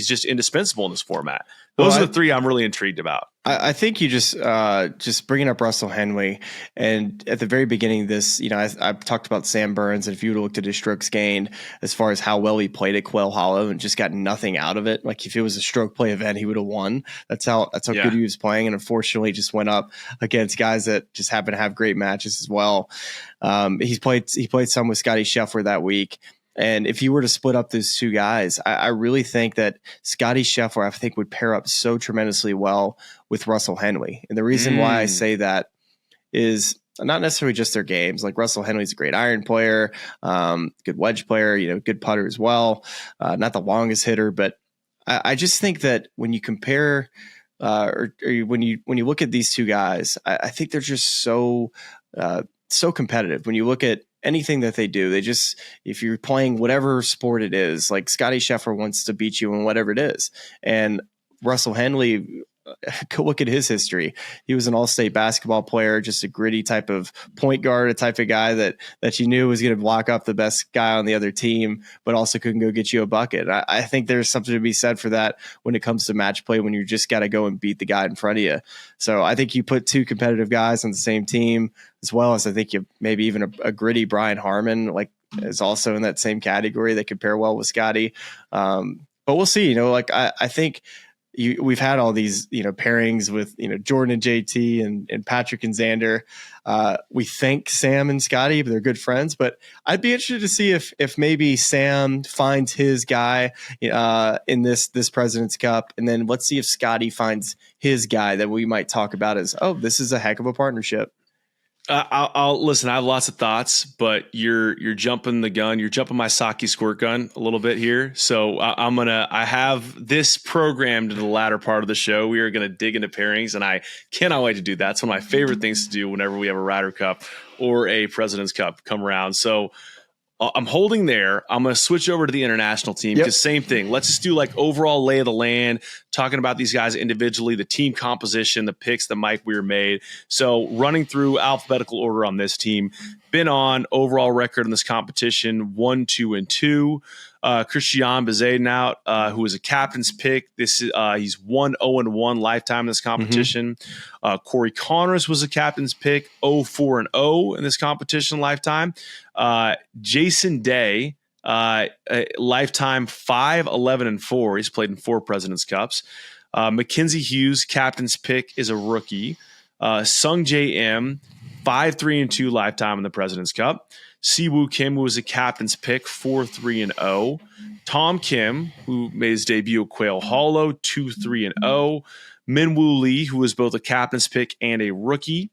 just indispensable in this format. Those are the 3 I'm really intrigued about. I think you just bringing up Russell Henley, and at the very beginning of this, I've talked about Sam Burns, and if you would have looked at his strokes gained as far as how well he played at Quail Hollow and just got nothing out of it, like if it was a stroke play event, he would have won. That's how good he was playing, and unfortunately just went up against guys that just happen to have great matches as well. He played some with Scottie Scheffler that week. And if you were to split up those 2 guys, I really think that Scottie Scheffler, I think, would pair up so tremendously well with Russell Henley. And the reason why I say that is not necessarily just their games. Like Russell Henley's a great iron player, good wedge player, good putter as well. Not the longest hitter, but I just think that when you compare or when you look at these 2 guys, I think they're just so competitive. When you look at anything that they do, if you're playing whatever sport it is, like Scottie Scheffler wants to beat you in whatever it is. And Russell Henley go look at his history. He was an all-state basketball player, just a gritty type of point guard, a type of guy that you knew was going to block up the best guy on the other team, but also couldn't go get you a bucket. I think there's something to be said for that when it comes to match play, when you just got to go and beat the guy in front of you. So I think you put two competitive guys on the same team, as well as I think you maybe even a gritty Brian Harmon, like, is also in that same category that could pair well with Scotty. But we'll see, I think we've had all these, pairings with, Jordan and JT and Patrick and Xander. We think Sam and Scotty, but they're good friends. But I'd be interested to see if maybe Sam finds his guy in this President's Cup, and then let's see if Scotty finds his guy that we might talk about as, oh, this is a heck of a partnership. I'll listen. I have lots of thoughts, but you're jumping the gun. You're jumping my Saki squirt gun a little bit here. So I have this programmed in the latter part of the show. We are going to dig into pairings, and I cannot wait to do that. It's one of my favorite things to do whenever we have a Ryder Cup or a President's Cup come around. So I'm holding there. I'm going to switch over to the international team because same thing. Let's just do like overall lay of the land, talking about these guys individually, the team composition, the picks, the Mike Weir made. So running through alphabetical order on this team, been on overall record in this competition 1, 2, and 2. Christian Bezaden out, who was a captain's pick. This is he's 1-0-1 lifetime in this competition. Corey Connors was a captain's pick, 0-4-0 in this competition lifetime. Jason Day, lifetime 5-11-4. He's played in 4 President's Cups. Mackenzie Hughes, captain's pick, is a rookie. Sung J M, 5-3-2 lifetime in the President's Cup. Siwoo Kim, who was a captain's pick, 4-3-0. Tom Kim, who made his debut at Quail Hollow, 2-3-0. Minwoo Lee, who was both a captain's pick and a rookie.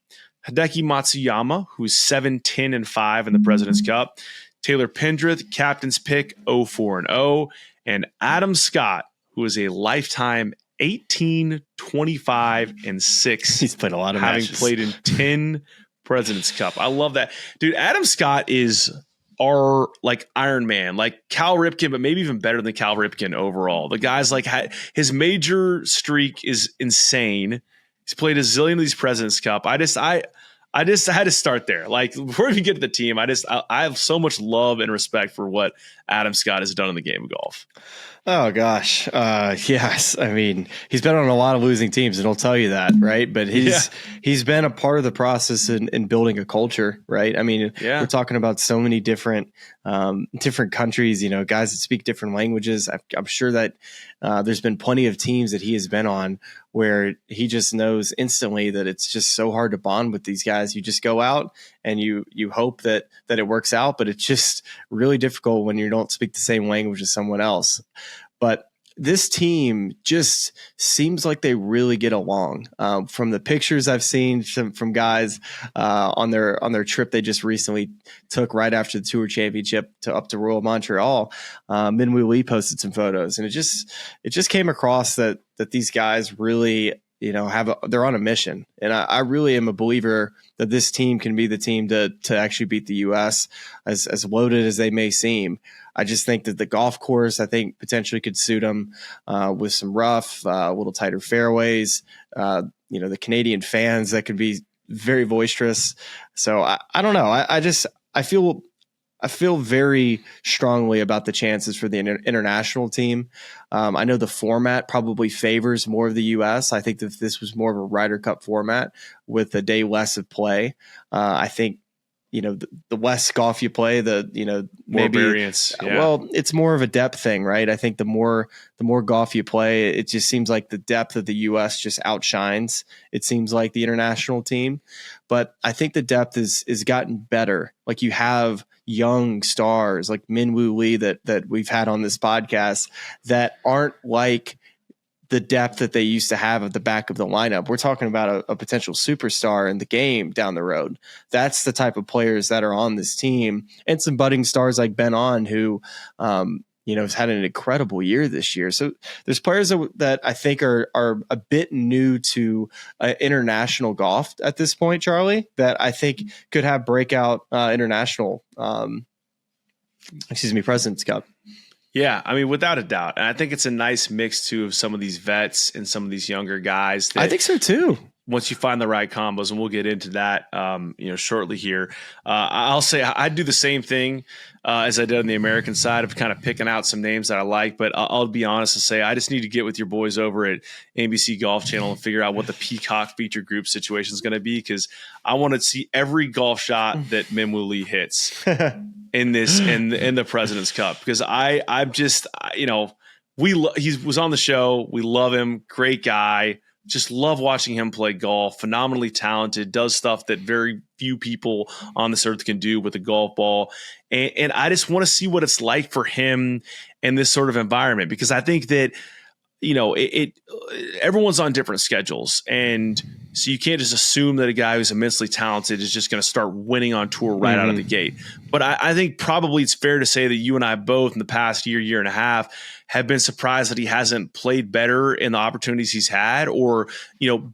Hideki Matsuyama, who's 7-10-5 in the President's Cup. Taylor Pendrith, captain's pick, 0-4-0. And Adam Scott, who is a lifetime 18-25-6. He's played a lot of matches. Having played in 10 President's Cup. I love that. Dude, Adam Scott is our like Iron Man, like Cal Ripken, but maybe even better than Cal Ripken overall. The guy's like, his major streak is insane. He's played a zillion of these President's Cup. I just had to start there. Like before we get to the team, I have so much love and respect for what Adam Scott has done in the game of golf. Oh gosh. Yes. I mean, he's been on a lot of losing teams, and he'll tell you that, right? But he's been a part of the process in building a culture, right? I mean, we're talking about so many different countries, guys that speak different languages. I'm sure that there's been plenty of teams that he has been on where he just knows instantly that it's just so hard to bond with these guys. You just go out and you hope that it works out, but it's just really difficult when you don't speak the same language as someone else. But this team just seems like they really get along. From the pictures I've seen from guys on their trip they just recently took right after the Tour Championship up to Royal Montreal, Minwoo Lee posted some photos, and it just came across that these guys really they're on a mission. And I really am a believer that this team can be the team to actually beat the U.S. as loaded as they may seem. I just think that the golf course, I think, potentially could suit them with some rough, a little tighter fairways. The Canadian fans that could be very boisterous. So I don't know. I feel very strongly about the chances for the international team. I know the format probably favors more of the U.S. I think that if this was more of a Ryder Cup format with a day less of play, I think, the less golf you play, maybe more variance. Yeah. Well, it's more of a depth thing, right? I think the more golf you play, it just seems like the depth of the U.S. just outshines, it seems like, the international team. But I think the depth is gotten better. Like you have young stars like Minwoo Lee that we've had on this podcast that aren't like the depth that they used to have at the back of the lineup. We're talking about a potential superstar in the game down the road. That's the type of players that are on this team, and some budding stars like Ben On, who, has had an incredible year this year. So there's players that I think are a bit new to international golf at this point, Charlie, that I think could have breakout international, President's Cup. Yeah, I mean, without a doubt. And I think it's a nice mix too of some of these vets and some of these younger guys. I think so too. Once you find the right combos, and we'll get into that, shortly here. I'll say I'd do the same thing as I did on the American side of kind of picking out some names that I like. But I'll be honest and say I just need to get with your boys over at NBC Golf Channel and figure out what the Peacock feature group situation is going to be, because I want to see every golf shot that Minwoo Lee hits in the President's Cup, because I'm just he was on the show. We love him, great guy. Just love watching him play golf. Phenomenally talented, does stuff that very few people on this earth can do with a golf ball. And I just want to see what it's like for him in this sort of environment, because I think that, everyone's on different schedules. And so you can't just assume that a guy who's immensely talented is just going to start winning on tour right out of the gate. But I think probably it's fair to say that you and I both in the past year and a half have been surprised that he hasn't played better in the opportunities he's had, or,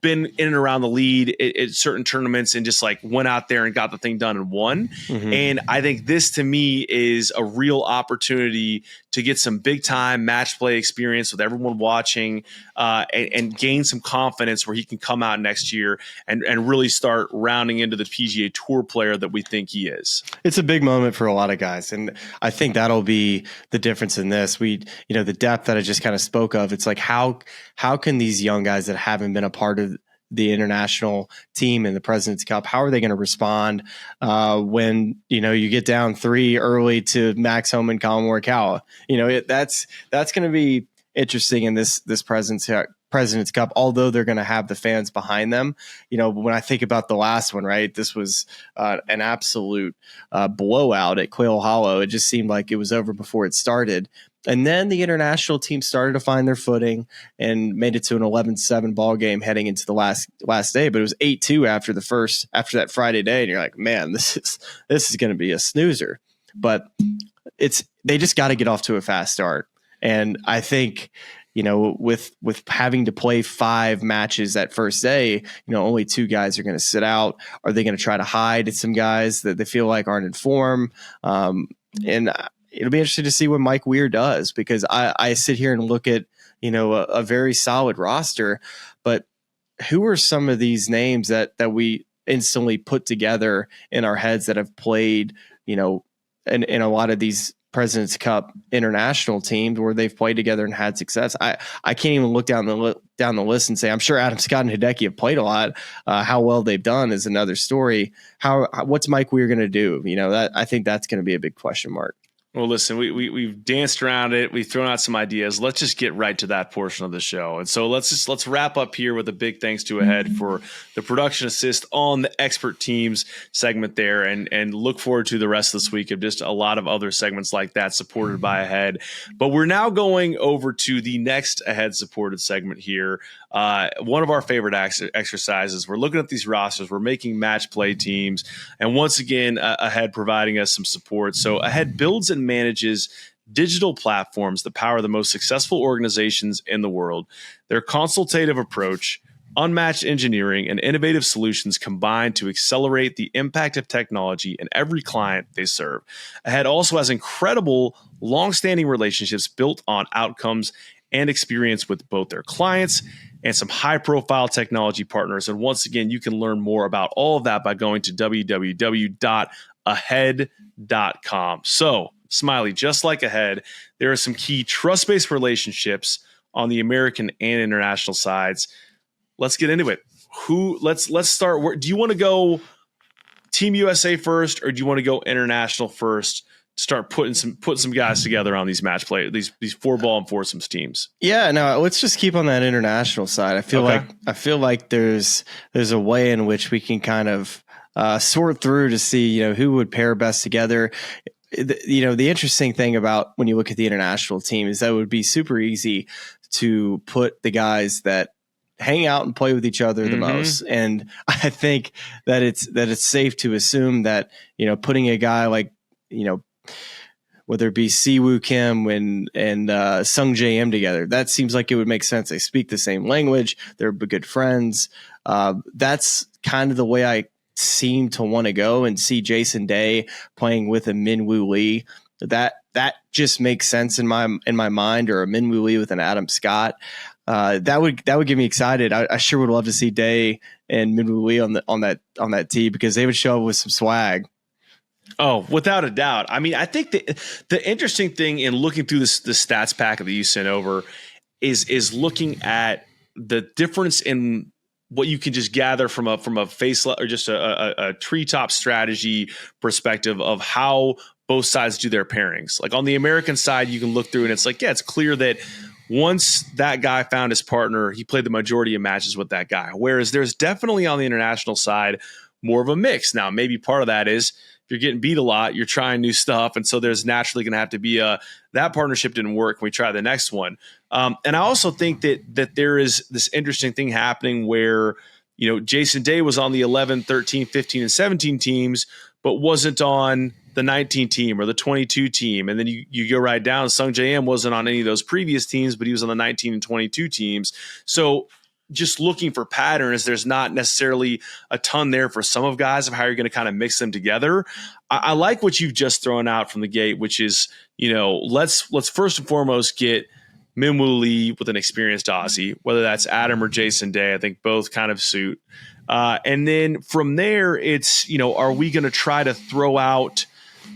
been in and around the lead at certain tournaments and just like went out there and got the thing done and won. And I think this to me is a real opportunity to get some big time match play experience with everyone watching, and gain some confidence where he can come out next year and really start rounding into the PGA Tour player that we think he is. It's a big moment for a lot of guys. And I think that'll be the difference in this. The depth that I just kind of spoke of, it's like, how can these young guys that haven't been a part of the international team in the President's Cup, how are they going to respond when you get down 3 early to Max Homa and Colin Morikawa? That's going to be interesting in this President's Cup, although they're going to have the fans behind them. When I think about the last one, right, this was an absolute blowout at Quail Hollow. It just seemed like it was over before it started. And then the international team started to find their footing and made it to an 11-7 ball game heading into the last day. But it was 8-2 after that Friday day, and you're like, man, this is going to be a snoozer. But they just got to get off to a fast start. And I think, with having to play 5 matches that first day, only 2 guys are going to sit out. Are they going to try to hide some guys that they feel like aren't in form? And it'll be interesting to see what Mike Weir does, because I sit here and look at, a very solid roster, but who are some of these names that we instantly put together in our heads that have played, in a lot of these President's Cup international teams where they've played together and had success? I can't even look down the list and say, I'm sure Adam Scott and Hideki have played a lot. How well they've done is another story. What's Mike Weir going to do? I think that's going to be a big question mark. Well, listen, we've danced around it. We've thrown out some ideas. Let's just get right to that portion of the show. And so let's wrap up here with a big thanks to Ahead for the production assist on the expert teams segment there, and look forward to the rest of this week of just a lot of other segments like that supported by Ahead. But we're now going over to the next Ahead supported segment here. One of our favorite exercises. We're looking at these rosters. We're making match play teams. And once again, Ahead providing us some support. So Ahead builds and manages digital platforms that power the most successful organizations in the world. Their consultative approach, unmatched engineering, and innovative solutions combine to accelerate the impact of technology in every client they serve. Ahead also has incredible long-standing relationships built on outcomes and experience with both their clients and some high-profile technology partners. And once again, you can learn more about all of that by going to www.ahead.com. So, Smylie, just like Ahead, there are some key trust-based relationships on the American and international sides. Let's get into it. Let's start. Do you want to go Team USA first, or do you want to go international first? Start putting some guys together on these match play, these 4-ball and foursomes teams. Yeah, no, let's just keep on that international side. I feel like there's a way in which we can kind of sort through to see, who would pair best together. The interesting thing about when you look at the international team is that it would be super easy to put the guys that hang out and play with each other the most. And I think that it's safe to assume that, putting a guy like, whether it be Siwoo Kim and Sung J M together, that seems like it would make sense. They speak the same language. They're good friends. That's kind of the way I seem to want to go, and see Jason Day playing with a Minwoo Lee. That that just makes sense in my mind, or a Minwoo Lee with an Adam Scott. That would get me excited. I sure would love to see Day and Minwoo Lee on that tee, because they would show up with some swag. Oh, without a doubt. I mean, I think the interesting thing in looking through the stats packet that you sent over is looking at the difference in what you can just gather from a face or just a treetop strategy perspective of how both sides do their pairings. Like on the American side, you can look through and it's like, yeah, it's clear that once that guy found his partner, he played the majority of matches with that guy. Whereas there's definitely on the international side more of a mix. Now, maybe part of that is if you're getting beat a lot, you're trying new stuff. And so there's naturally going to have to be that partnership didn't work. We try the next one. And I also think that there is this interesting thing happening where, Jason Day was on the 11, 13, 15, and 17 teams, but wasn't on the 19 team or the 22 team. And then you go right down. Sung J M wasn't on any of those previous teams, but he was on the 19 and 22 teams. So just looking for patterns, there's not necessarily a ton there for some of guys of how you're going to kind of mix them together. I like what you've just thrown out from the gate, which is, let's first and foremost get Minwoo Lee with an experienced Aussie, whether that's Adam or Jason Day. I think both kind of suit. And then from there, it's, are we going to try to throw out,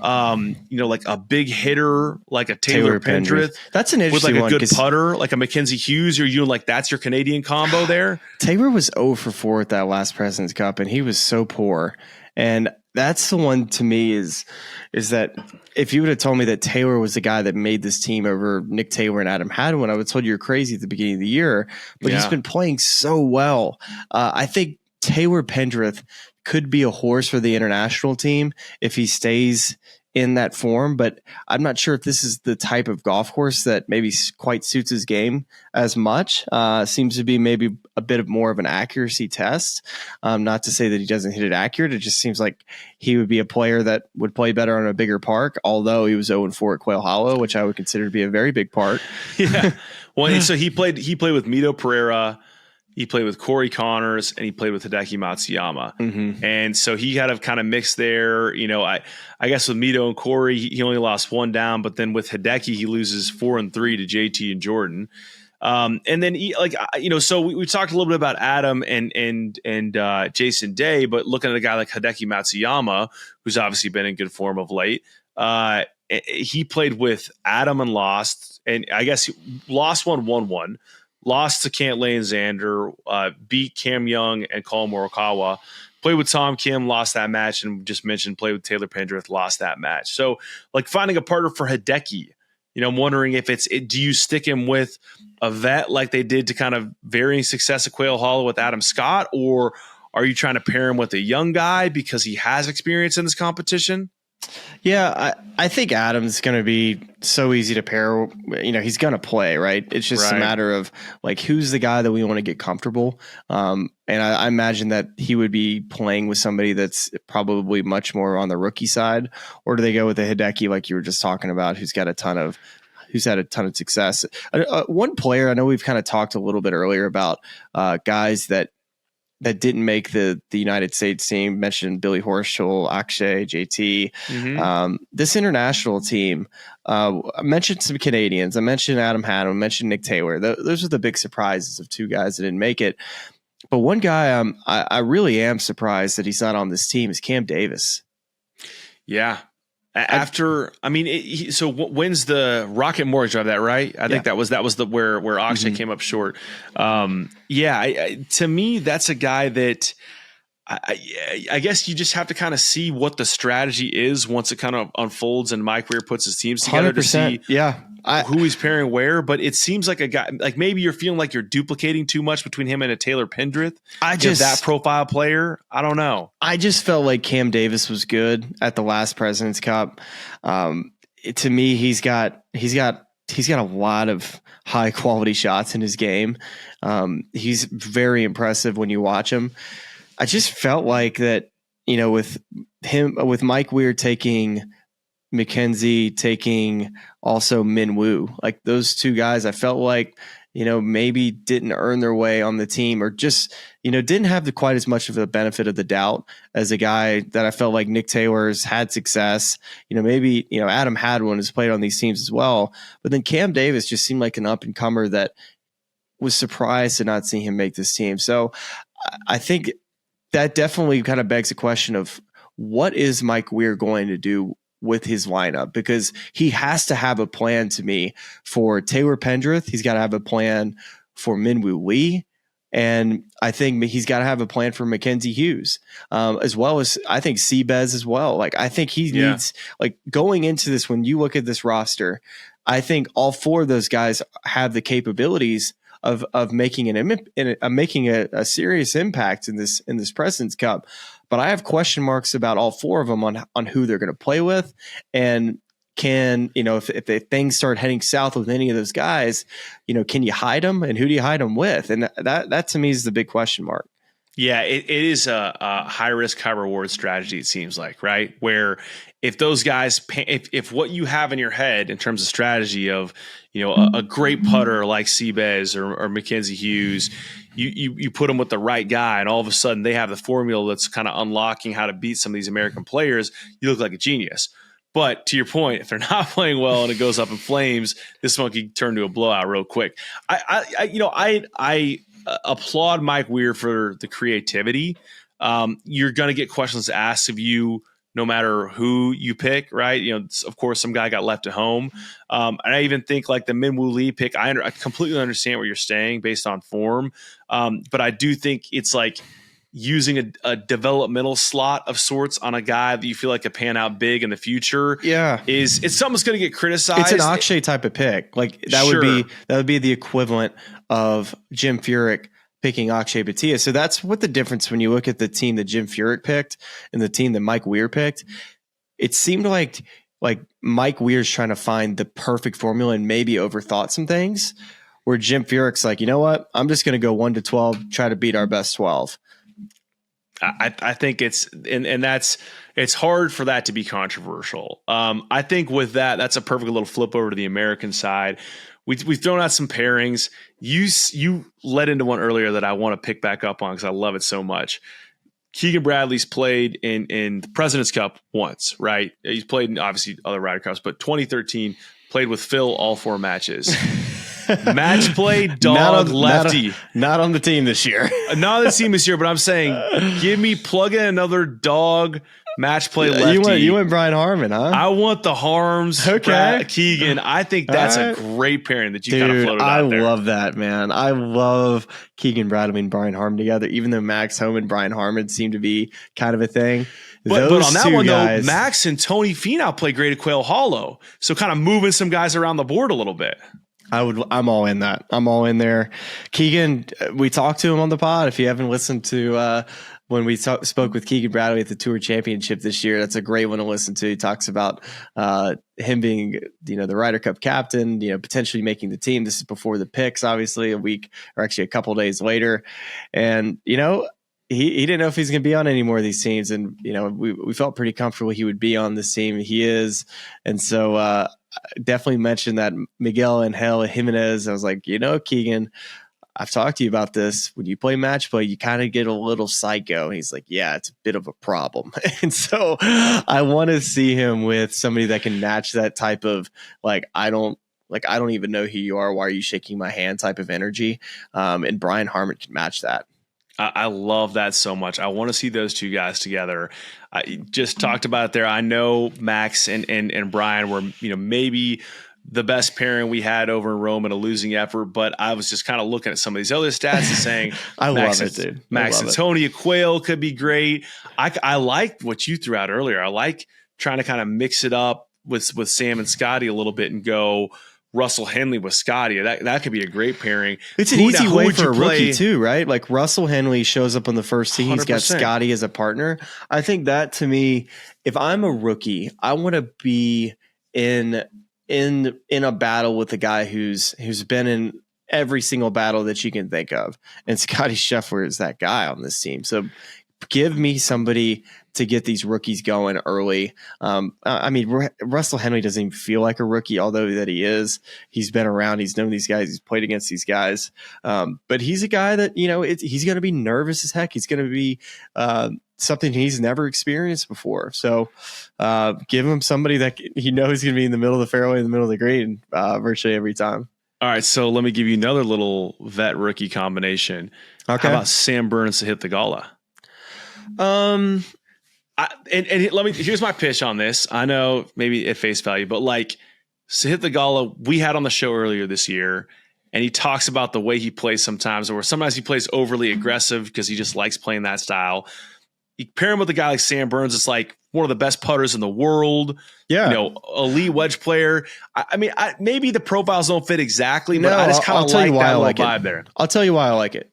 like a big hitter, like a Taylor Pendrith. That's an interesting with one. Like a good putter, like a Mackenzie Hughes, or you like that's your Canadian combo there? Taylor was 0 for 4 at that last President's Cup, and he was so poor. And that's the one to me is that if you would have told me that Taylor was the guy that made this team over Nick Taylor and Adam Hadwin, I would have told you you're crazy at the beginning of the year. But he's been playing so well. I think Taylor Pendrith could be a horse for the international team if he stays in that form, but I'm not sure if this is the type of golf course that maybe quite suits his game as much. Seems to be maybe a bit more of an accuracy test. Not to say that he doesn't hit it accurate. It just seems like he would be a player that would play better on a bigger park, although he was 0-4 at Quail Hollow, which I would consider to be a very big park. Yeah. Well, so he played with Mito Pereira, he played with Corey Connors, and he played with Hideki Matsuyama. Mm-hmm. And so he had a kind of mix there. I guess with Mito and Corey, he only lost 1 down, but then with Hideki, he loses 4 and 3 to JT and Jordan. And then so we talked a little bit about Adam and Jason Day, but looking at a guy like Hideki Matsuyama, who's obviously been in good form of late, he played with Adam and lost, and I guess he lost 1, won 1. Lost to Cantlay and Xander, beat Cam Young and Colin Morikawa, played with Tom Kim, lost that match, and just mentioned played with Taylor Pendrith, lost that match. So, like finding a partner for Hideki, I'm wondering if do you stick him with a vet like they did to kind of varying success at Quail Hollow with Adam Scott, or are you trying to pair him with a young guy because he has experience in this competition? Yeah, I think Adam's going to be so easy to pair. He's going to play, right? It's just a matter of like who's the guy that we want to get comfortable. And I imagine that he would be playing with somebody that's probably much more on the rookie side, or do they go with a Hideki like you were just talking about, who's had a ton of success? One player I know we've kind of talked a little bit earlier about guys that didn't make the United States team. Mentioned Billy Horschel, Akshay, JT. Mm-hmm. This international team, I mentioned some Canadians. I mentioned Adam Hadwin, I mentioned Nick Taylor. Those are the big surprises of 2 guys that didn't make it. But one guy I really am surprised that he's not on this team is Cam Davis. Yeah. So when's the Rocket Mortgage Drive? That right? I think that was the where Akshay came up short. To me, that's a guy that I guess you just have to kind of see what the strategy is once it kind of unfolds and Mike Weir puts his teams together 100%, to see who he's pairing where. But it seems like a guy, like maybe you're feeling like you're duplicating too much between him and a Taylor Pendrith. That profile player. I don't know. I just felt like Cam Davis was good at the last President's Cup. To me, he's got a lot of high quality shots in his game. He's very impressive when you watch him. I just felt like that, with Mike Weir taking Mackenzie, taking also Minwoo, like those 2 guys, I felt like maybe didn't earn their way on the team, or just, didn't have quite as much of a benefit of the doubt as a guy that I felt like Nick Taylor's had success. Maybe, Adam Hadwin has played on these teams as well, but then Cam Davis just seemed like an up and comer that was surprised to not see him make this team. So I think that definitely kind of begs the question of what is Mike Weir going to do with his lineup, because he has to have a plan to me for Taylor Pendrith. He's got to have a plan for Minwoo Lee. And I think he's got to have a plan for Mackenzie Hughes, as well as I think Seabez as well. Like, I think he needs, like, going into this, when you look at this roster, I think all four of those guys have the capabilities of making a serious impact in this President's Cup. But I have question marks about all four of them on who they're going to play with, and if things start heading south with any of those guys, can you hide them, and who do you hide them with? And that to me is the big question mark. Yeah, it is a high risk, high reward strategy. It seems like, right? Where if those guys, if what you have in your head in terms of strategy of, a great putter like Seabez or Mackenzie Hughes, you put them with the right guy, and all of a sudden they have the formula that's kind of unlocking how to beat some of these American players. You look like a genius. But to your point, if they're not playing well and it goes up in flames, this one can turn to a blowout real quick. I applaud Mike Weir for the creativity. You're going to get questions asked of you no matter who you pick, right? Of course, some guy got left at home. And I even think like the Minwoo Lee pick, I completely understand what you're saying based on form. But I do think it's like using a developmental slot of sorts on a guy that you feel like could pan out big in the future. Yeah. It's something that's going to get criticized. It's an Akshay type of pick. Like that would be the equivalent of Jim Furyk picking Akshay Bhatia. So that's what the difference when you look at the team that Jim Furyk picked and the team that Mike Weir picked. It seemed like Mike Weir's trying to find the perfect formula and maybe overthought some things, where Jim Furyk's like, you know what? I'm just going to go 1 to 12, try to beat our best 12. I think it's hard for that to be controversial. I think with that's a perfect little flip over to the American side. We've thrown out some pairings. You led into one earlier that I want to pick back up on because I love it so much. Keegan Bradley's played in the President's Cup once, right? He's played in obviously other Ryder Cups, but 2013 played with Phil all 4 matches. Match play, dog, lefty. Not on the team this year. Not on the team this year, but I'm saying, plug in another dog, match play, lefty. You went Brian Harmon, huh? I want the Harms, okay. Keegan. I think that's a great pairing that you kind of floated out there. I love that, man. I love Keegan Bradley and Brian Harmon together, even though Max Home and Brian Harmon seem to be kind of a thing. But on that one, though, Max and Tony Finau play great at Quail Hollow. So kind of moving some guys around the board a little bit. I'm all in that. I'm all in there. Keegan, we talked to him on the pod. If you haven't listened to when we spoke with Keegan Bradley at the Tour Championship this year, that's a great one to listen to. He talks about him being, the Ryder Cup captain, potentially making the team. This is before the picks, obviously, a week or actually a couple days later. And, he didn't know if he's going to be on any more of these teams. And, we felt pretty comfortable he would be on this team. He is. And so, definitely mentioned that Miguel Angel Jimenez. I was like, Keegan, I've talked to you about this. When you play match play, you kind of get a little psycho. And he's like, yeah, it's a bit of a problem. And so I want to see him with somebody that can match that type of I don't even know who you are. Why are you shaking my hand type of energy? And Brian Harmon can match that. I love that so much. I want to see those two guys together. I just talked about it there. I know Max and Brian were, maybe the best pairing we had over in Rome in a losing effort, but I was just kind of looking at some of these other stats and saying, I love it, dude. Max and Tony Quayle could be great. I like what you threw out earlier. I like trying to kind of mix it up with Sam and Scotty a little bit and go Russell Henley with Scotty. That could be a great pairing. It's an easy way for a rookie too, right? Like Russell Henley shows up on the first tee. He's got Scotty as a partner. I think that to me, if I'm a rookie, I want to be in a battle with a guy who's been in every single battle that you can think of. And Scotty Scheffler is that guy on this team. So give me somebody to get these rookies going early. I mean, Russell Henley doesn't even feel like a rookie, although that he is. He's been around. He's known these guys. He's played against these guys. But he's a guy that, he's going to be nervous as heck. He's going to be something he's never experienced before. So give him somebody that he knows he's going to be in the middle of the fairway, in the middle of the green virtually every time. All right, so let me give you another little vet rookie combination. Okay. How about Sam Burns to hit the Gala? Here's my pitch on this. I know maybe at face value, but like Sahith Theegala, we had on the show earlier this year, and he talks about the way he plays sometimes, or sometimes he plays overly aggressive because he just likes playing that style. You pair him with a guy like Sam Burns, it's like one of the best putters in the world. Yeah, elite wedge player. I mean, maybe the profiles don't fit exactly, but I just kind of like that little vibe there. I'll tell you why I like it.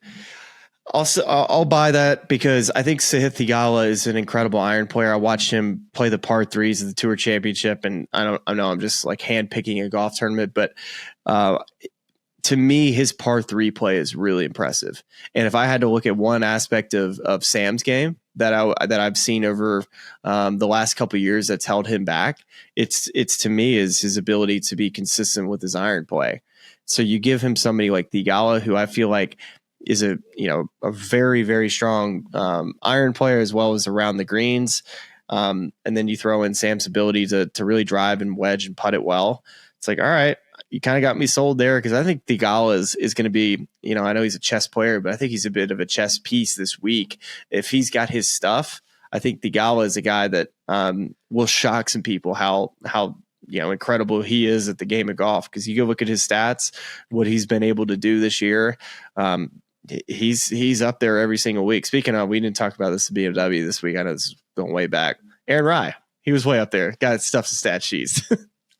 I'll buy that because I think Sahith Theegala is an incredible iron player. I watched him play the par threes of the Tour Championship, and I know I'm just like hand picking a golf tournament, but to me, his par three play is really impressive. And if I had to look at one aspect of Sam's game that I've seen over the last couple of years that's held him back, it's to me is his ability to be consistent with his iron play. So you give him somebody like Theegala, who I feel like is a very, very strong iron player as well as around the greens. And then you throw in Sam's ability to really drive and wedge and putt it well. It's like, all right, you kind of got me sold there, because I think Theegala is going to be, I know he's a chess player, but I think he's a bit of a chess piece this week. If he's got his stuff, I think Theegala is a guy that will shock some people how incredible he is at the game of golf. Because you go look at his stats, what he's been able to do this year. He's up there every single week. Speaking of, we didn't talk about this at BMW this week. I know this is going way back. Aaron Rai, he was way up there. Got stuff to stat sheets.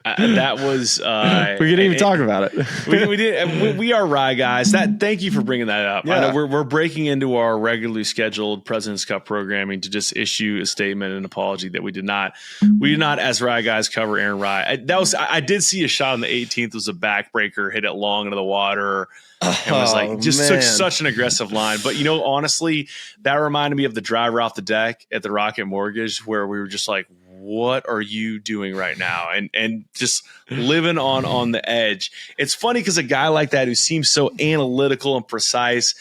That was we didn't even talk about it. we did. We are Rai guys. Thank you for bringing that up. Yeah. I know we're breaking into our regularly scheduled President's Cup programming to just issue a statement and apology that we did not as Rai guys cover Aaron Rai. I did see a shot on the 18th was a backbreaker, hit it long into the water. And was like, took such an aggressive line. But, honestly, that reminded me of the driver off the deck at the Rocket Mortgage, where we were just like, what are you doing right now? And just living on the edge. It's funny because a guy like that who seems so analytical and precise,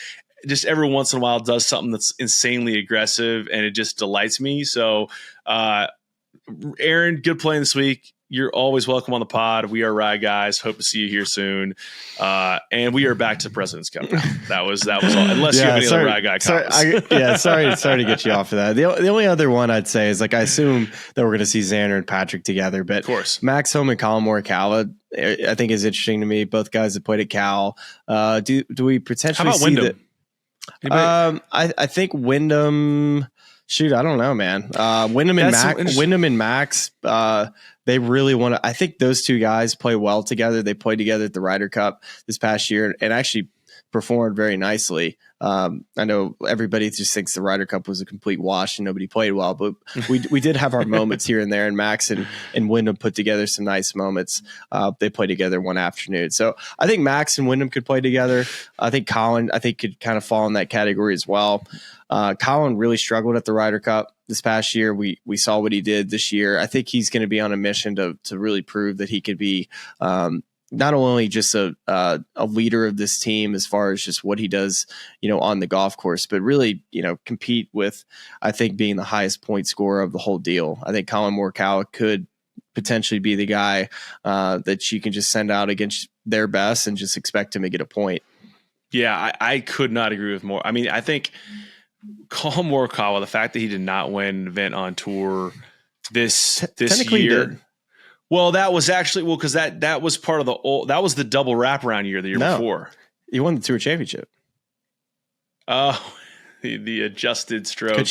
just every once in a while does something that's insanely aggressive, and it just delights me. So, Aaron, good playing this week. You're always welcome on the pod. We are Rai guys. Hope to see you here soon. And we are back to President's Cup now. That was all. Unless you have any other Rai guy comments. Sorry to get you off of that. The only other one I'd say is, like, I assume that we're going to see Xander and Patrick together, but of course, Max Home and Colin Morikawa, I think is interesting to me. Both guys that played at Cal. Do we potentially see that? I think Wyndham. Shoot, I don't know, man. Wyndham and Max. They really want to. I think those two guys play well together. They played together at the Ryder Cup this past year and actually performed very nicely. I know everybody just thinks the Ryder Cup was a complete wash and nobody played well, but we did have our moments here and there. And Max and Wyndham put together some nice moments. They played together one afternoon, so I think Max and Wyndham could play together. I think Colin, could kind of fall in that category as well. Colin really struggled at the Ryder Cup this past year. We saw what he did this year. I think he's going to be on a mission to really prove that he could be not only just a leader of this team as far as just what he does, on the golf course, but really, compete with, I think, being the highest point scorer of the whole deal. I think Colin Morikawa could potentially be the guy that you can just send out against their best and just expect him to get a point. Yeah, I could not agree with more. I mean, I think Colin Morikawa, the fact that he did not win an event on tour this year. Well, that was actually because that was part of that was the double wraparound year the year before. He won the Tour Championship. Oh, the adjusted strokes. Go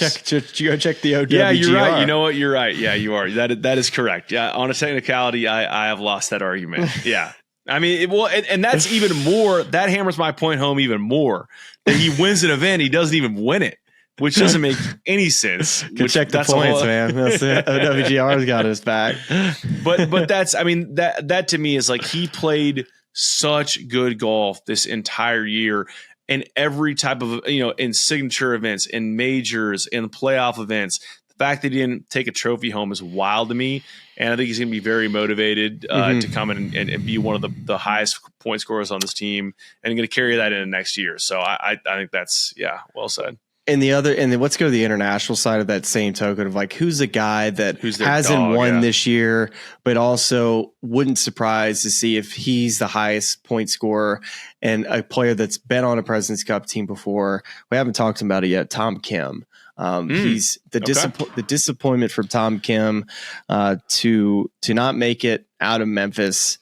check the OWGR. Yeah, you're right. You know what? You're right. Yeah, you are. That is correct. Yeah, on a technicality, I have lost that argument. Yeah. I mean, and that's even more. That hammers my point home even more. That he wins an event, he doesn't even win it, which doesn't make any sense. Check the points, man. That's the OWGR's got his back. But that's, I mean, that to me is like he played such good golf this entire year. in every type of, in signature events, in majors, in playoff events. The fact that he didn't take a trophy home is wild to me. And I think he's going to be very motivated to come in and be one of the highest point scorers on this team, and going to carry that into next year. So I think that's, well said. And then let's go to the international side of that same token of like, who's a guy that hasn't won this year, but also wouldn't surprise to see if he's the highest point scorer, and a player that's been on a President's Cup team before. We haven't talked about it yet. Tom Kim. He's the disappointment from Tom Kim to not make it out of Memphis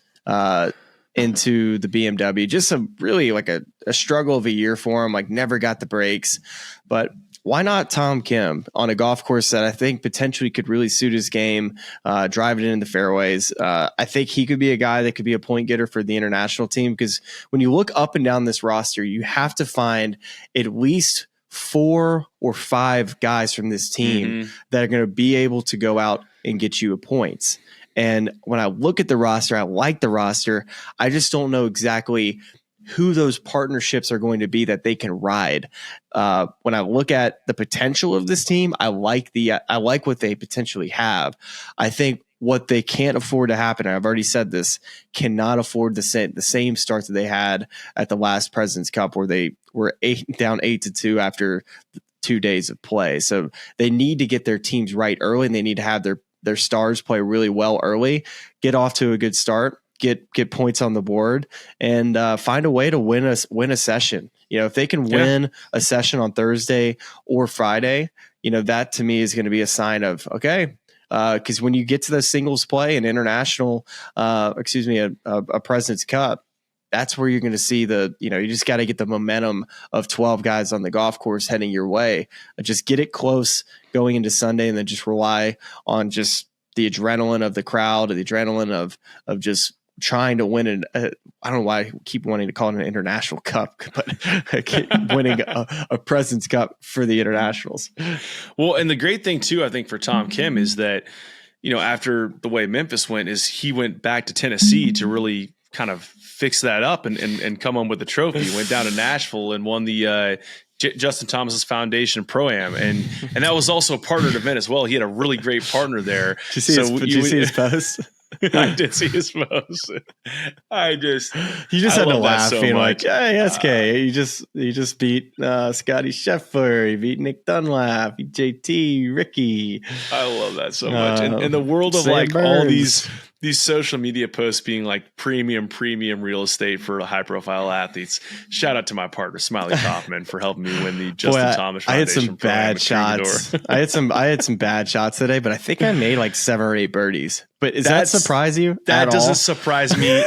into the BMW. Just really like a struggle of a year for him, like never got the breaks. But why not Tom Kim on a golf course that I think potentially could really suit his game, driving it in the fairways? I think he could be a guy that could be a point getter for the international team, because when you look up and down this roster, you have to find at least 4 or 5 guys from this team that are going to be able to go out and get you points. And when I look at the roster, I like the roster. I just don't know exactly who those partnerships are going to be that they can ride. When I look at the potential of this team, I like what they potentially have. I think what they can't afford to happen, and I've already said this, cannot afford the same start that they had at the last President's Cup, where they were down 8-2 after 2 days of play. So they need to get their teams right early, and they need to have their stars play really well early, get off to a good start, get points on the board, and find a way to win a session. If they can win a session on Thursday or Friday, that to me is going to be a sign of, okay, because when you get to the singles play and international, a President's Cup, that's where you're going to see you just got to get the momentum of 12 guys on the golf course heading your way. Just get it close going into Sunday, and then just rely on just the adrenaline of the crowd, the adrenaline of just trying to win I don't know why I keep wanting to call it an international cup, but winning a President's Cup for the internationals. Well, and the great thing too, I think, for Tom Kim is that, after the way Memphis went, is he went back to Tennessee to really kind of fix that up and come home with the trophy. He went down to Nashville and won the Justin Thomas's Foundation Pro-Am, and that was also a partnered event as well. He had a really great partner there. Did you see his post? I did see his post. You just had to laugh, so being like, "Hey, SK, you just beat Scotty Scheffler, you beat Nick Dunlap, beat JT, Ricky." I love that so much. In the world of Sam like Burns. all these social media posts being like premium real estate for high profile athletes. Shout out to my partner Smylie Kaufman for helping me win the Justin Thomas Foundation. I had some bad shots. I had some bad shots today, but I think I made like 7 or 8 birdies. But does that surprise you? That doesn't surprise me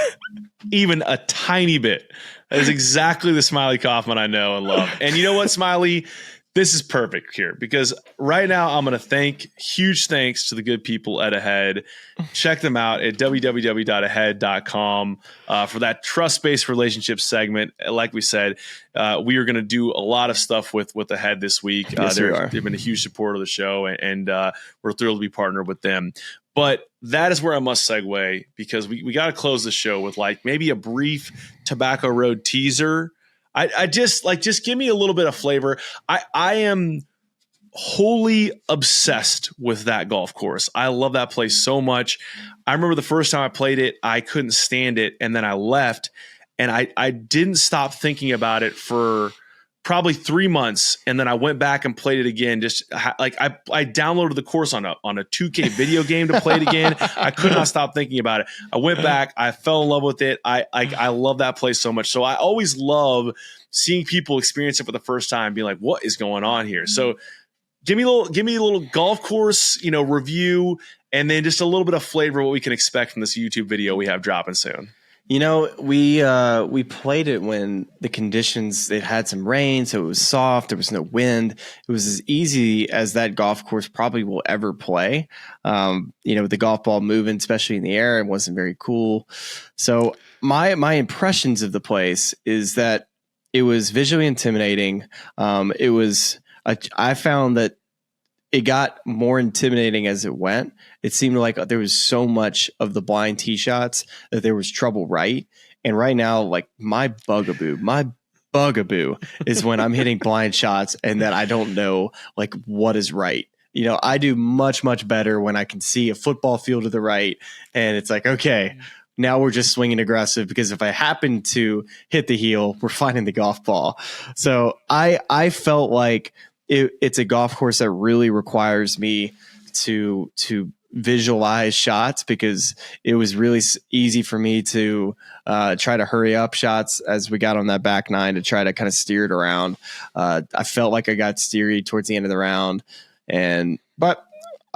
even a tiny bit. That is exactly the Smylie Kaufman I know and love. And you know what, Smylie? This is perfect here, because right now I'm going to huge thanks to the good people at Ahead. Check them out at www.ahead.com for that trust-based relationship segment. Like we said, we are going to do a lot of stuff with Ahead this week. Yes, they've been a huge supporter of the show, and we're thrilled to be partnered with them. But that is where I must segue, because we got to close the show with like maybe a brief Tobacco Road teaser. I just give me a little bit of flavor. I am wholly obsessed with that golf course. I love that place so much. I remember the first time I played it, I couldn't stand it. And then I left, and I didn't stop thinking about it for probably 3 months. And then I went back and played it again. Just like I downloaded the course on a 2K video game to play it again. I could not stop thinking about it. I went back, I fell in love with it. I love that place so much. So I always love seeing people experience it for the first time, being like, what is going on here? So give me a little golf course, review, and then just a little bit of flavor of what we can expect from this YouTube video we have dropping soon. We played it when the conditions, it had some rain, so it was soft. There was no wind. It was as easy as that golf course probably will ever play. With the golf ball moving, especially in the air, it wasn't very cool. So my impressions of the place is that it was visually intimidating. I found that it got more intimidating as it went. It seemed like there was so much of the blind tee shots that there was trouble right. And right now, like my bugaboo, my bugaboo is when I'm hitting blind shots and that I don't know like what is right. You know, I do much, much better when I can see a football field to the right. And it's like, okay, now we're just swinging aggressive, because if I happen to hit the heel, we're finding the golf ball. So I felt like it's a golf course that really requires me to visualize shots, because it was really easy for me to try to hurry up shots as we got on that back nine to try to kind of steer it around. I felt like I got steery towards the end of the round. But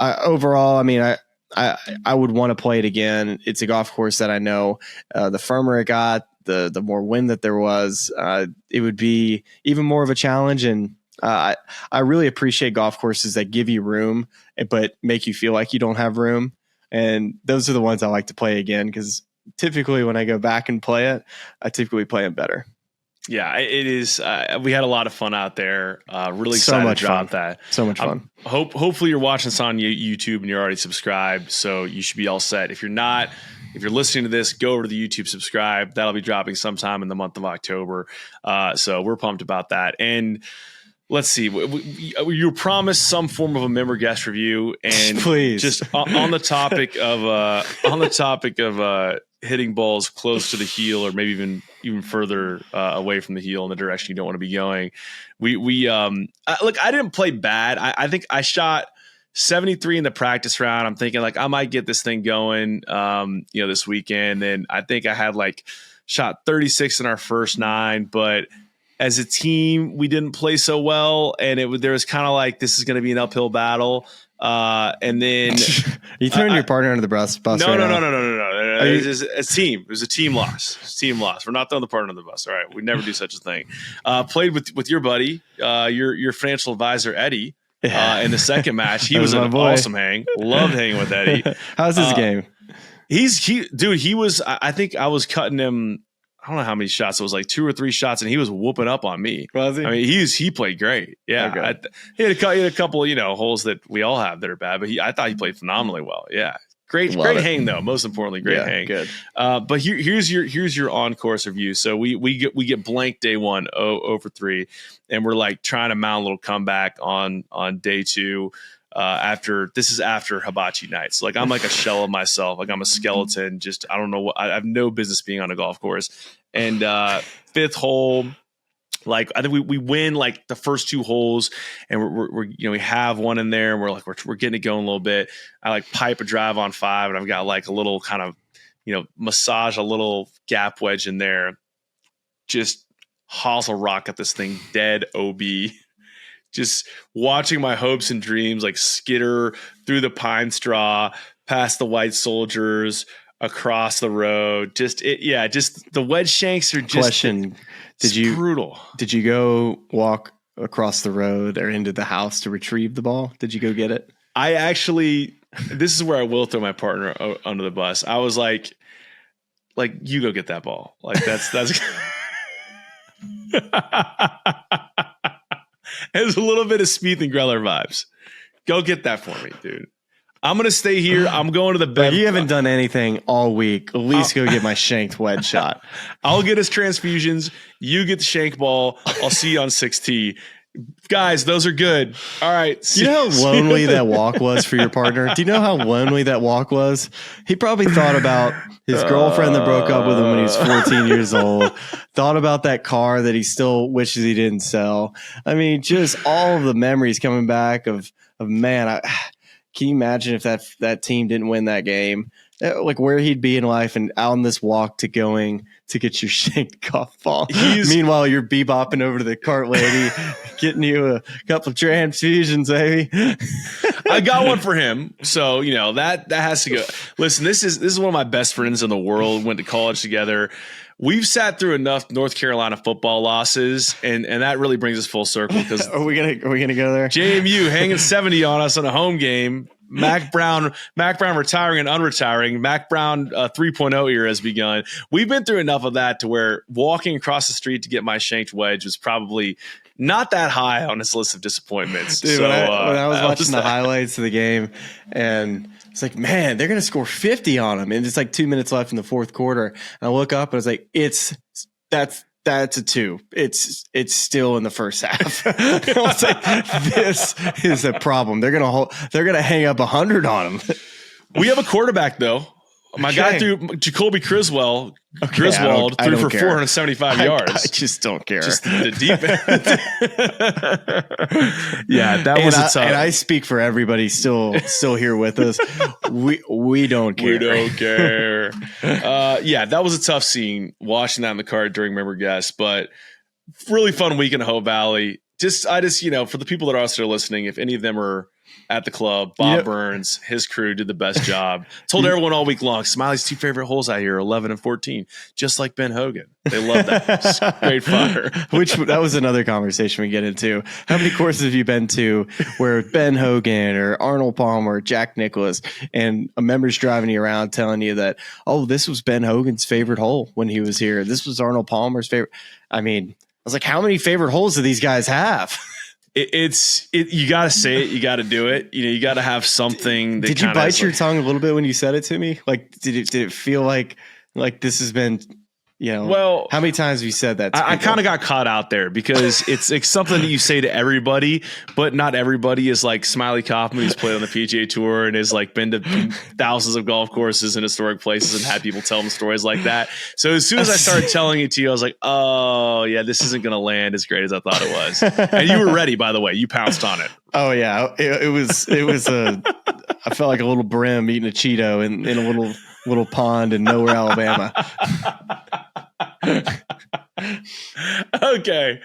overall, I mean, I would want to play it again. It's a golf course that I know the firmer it got, the more wind that there was, it would be even more of a challenge. And I really appreciate golf courses that give you room, but make you feel like you don't have room. And those are the ones I like to play again, because typically when I go back and play it, I typically play it better. Yeah, it is. We had a lot of fun out there. Really excited to drop that. So much fun. Hopefully you're watching this on YouTube and you're already subscribed, so you should be all set. If you're not, if you're listening to this, go over to the YouTube, subscribe. That'll be dropping sometime in the month of October. So we're pumped about that. And let's see, you promised some form of a member guest review, and please, just on the topic of hitting balls close to the heel, or maybe even further away from the heel in the direction you don't want to be going. Look, I didn't play bad. I think I shot 73 in the practice round. I'm thinking like I might get this thing going, this weekend. And I think I had shot 36 in our first 9, but as a team, we didn't play so well. And there was kind of like, this is going to be an uphill battle. And then you throwing your partner under the bus? No. It was a team. It was a team loss. We're not throwing the partner under the bus. All right. We never do such a thing. Played with your buddy, your financial advisor, Eddie, in the second match. He was an awesome hang. Loved hanging with Eddie. How's his game? He was, I think I was cutting him. I don't know how many shots. It was like 2 or 3 shots, and he was whooping up on me. Was he? I mean, he played great. Yeah, okay. He had a couple, holes that we all have that are bad, but I thought he played phenomenally well. Yeah, great hang though. Most importantly, great hang. Good. But here's your on course review. So we get blank day 1, 0 for 3, and we're like trying to mount a little comeback on day 2. After hibachi night. So I'm like a shell of myself. Like I'm a skeleton. Just, I don't know what, I have no business being on a golf course. And 5th hole, I think we win the first 2 holes, and we have one in there, and we're getting it going a little bit. I pipe a drive on 5, and I've got a little kind of, massage a little gap wedge in there. Just hosel rocket this thing dead OB. Just watching my hopes and dreams skitter through the pine straw, past the white soldiers, across the road. Just the wedge shanks are just question. Brutal. Did you go walk across the road or into the house to retrieve the ball? Did you go get it? I actually, this is where I will throw my partner under the bus. I was like you go get that ball. That's. There's a little bit of Spieth and Greller vibes. Go get that for me, dude. I'm going to stay here. I'm going to the bed. You haven't done anything all week. At least go get my shanked wedge shot. I'll get us transfusions. You get the shank ball. I'll see you on 6T. Guys, those are good. All right. Do you know how lonely that walk was for your partner? Do you know how lonely that walk was? He probably thought about his girlfriend that broke up with him when he was 14 years old. Thought about that car that he still wishes he didn't sell. I mean, just all of the memories coming back of man. Can you imagine if that team didn't win that game? Where he'd be in life and on this walk to going to get your shanked golf ball. Meanwhile, you're bebopping over to the cart lady, getting you a couple of transfusions, baby. I got one for him. So, that has to go. Listen, this is one of my best friends in the world. Went to college together. We've sat through enough North Carolina football losses, and that really brings us full circle. Because are we gonna go there? JMU hanging 70 on us on a home game. Mac Brown retiring and unretiring. Mac Brown 3.0 era has begun. We've been through enough of that to where walking across the street to get my shanked wedge was probably not that high on his list of disappointments. Dude, when I was watching the highlights of the game, and it's like, man, they're going to score 50 on him. And it's 2 minutes left in the fourth quarter. And I look up and I was like, That's a 2. It's still in the first half. I'll say this is a problem. They're gonna hang up 100 on him. We have a quarterback though. My guy threw Jacoby Griswold threw for 475 yards. I just don't care. Just the deep end. Yeah, that was a tough. And I speak for everybody still here with us. We don't care. We don't care. Yeah, that was a tough scene watching that in the car during Member Guest, but really fun week in Hoh Valley. For the people that are also listening, if any of them are at the club, Bob Burns, his crew did the best job. Told everyone all week long, Smiley's 2 favorite holes out here are 11 and 14, just like Ben Hogan. They love that. It's great fire. That was another conversation we get into. How many courses have you been to where Ben Hogan or Arnold Palmer, or Jack Nicklaus, and a member's driving you around telling you that, oh, this was Ben Hogan's favorite hole when he was here. This was Arnold Palmer's favorite. I mean, I was like, how many favorite holes do these guys have? You got to say it. You got to do it. You got to have something. Did you bite your tongue a little bit when you said it to me? Like, did it feel like this has been, well, how many times have you said that? I kind of got caught out there because it's something that you say to everybody, but not everybody is like Smylie Kaufman, who's played on the PGA Tour and has like been to thousands of golf courses and historic places and had people tell them stories like that. So as soon as I started telling it to you, I was like, oh yeah, this isn't going to land as great as I thought it was. And you were ready, by the way. You pounced on it. Oh yeah, it was I felt like a little brim eating a Cheeto in a little pond in nowhere, Alabama. Okay,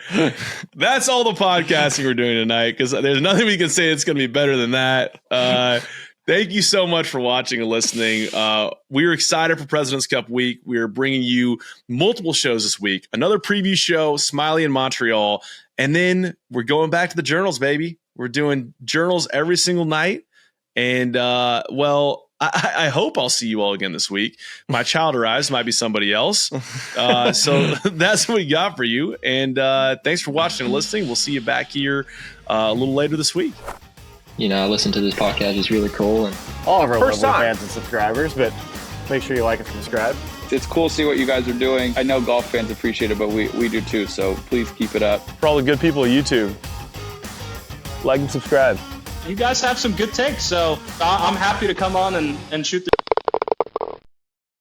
that's all the podcasting we're doing tonight because there's nothing we can say that's going to be better than that. Thank you so much for watching and listening. We are excited for President's Cup week. We are bringing you multiple shows this week. Another preview show, Smylie in Montreal, and then we're going back to the journals, baby. We're doing journals every single night, and I hope I'll see you all again this week. My child arrives, might be somebody else. So that's what we got for you. And thanks for watching and listening. We'll see you back here a little later this week. I listen to this podcast. It's really cool. And all of our lovely fans and subscribers, but make sure you like and subscribe. It's cool to see what you guys are doing. I know golf fans appreciate it, but we do too. So please keep it up. For all the good people of YouTube, like and subscribe. You guys have some good takes, so I'm happy to come on and shoot the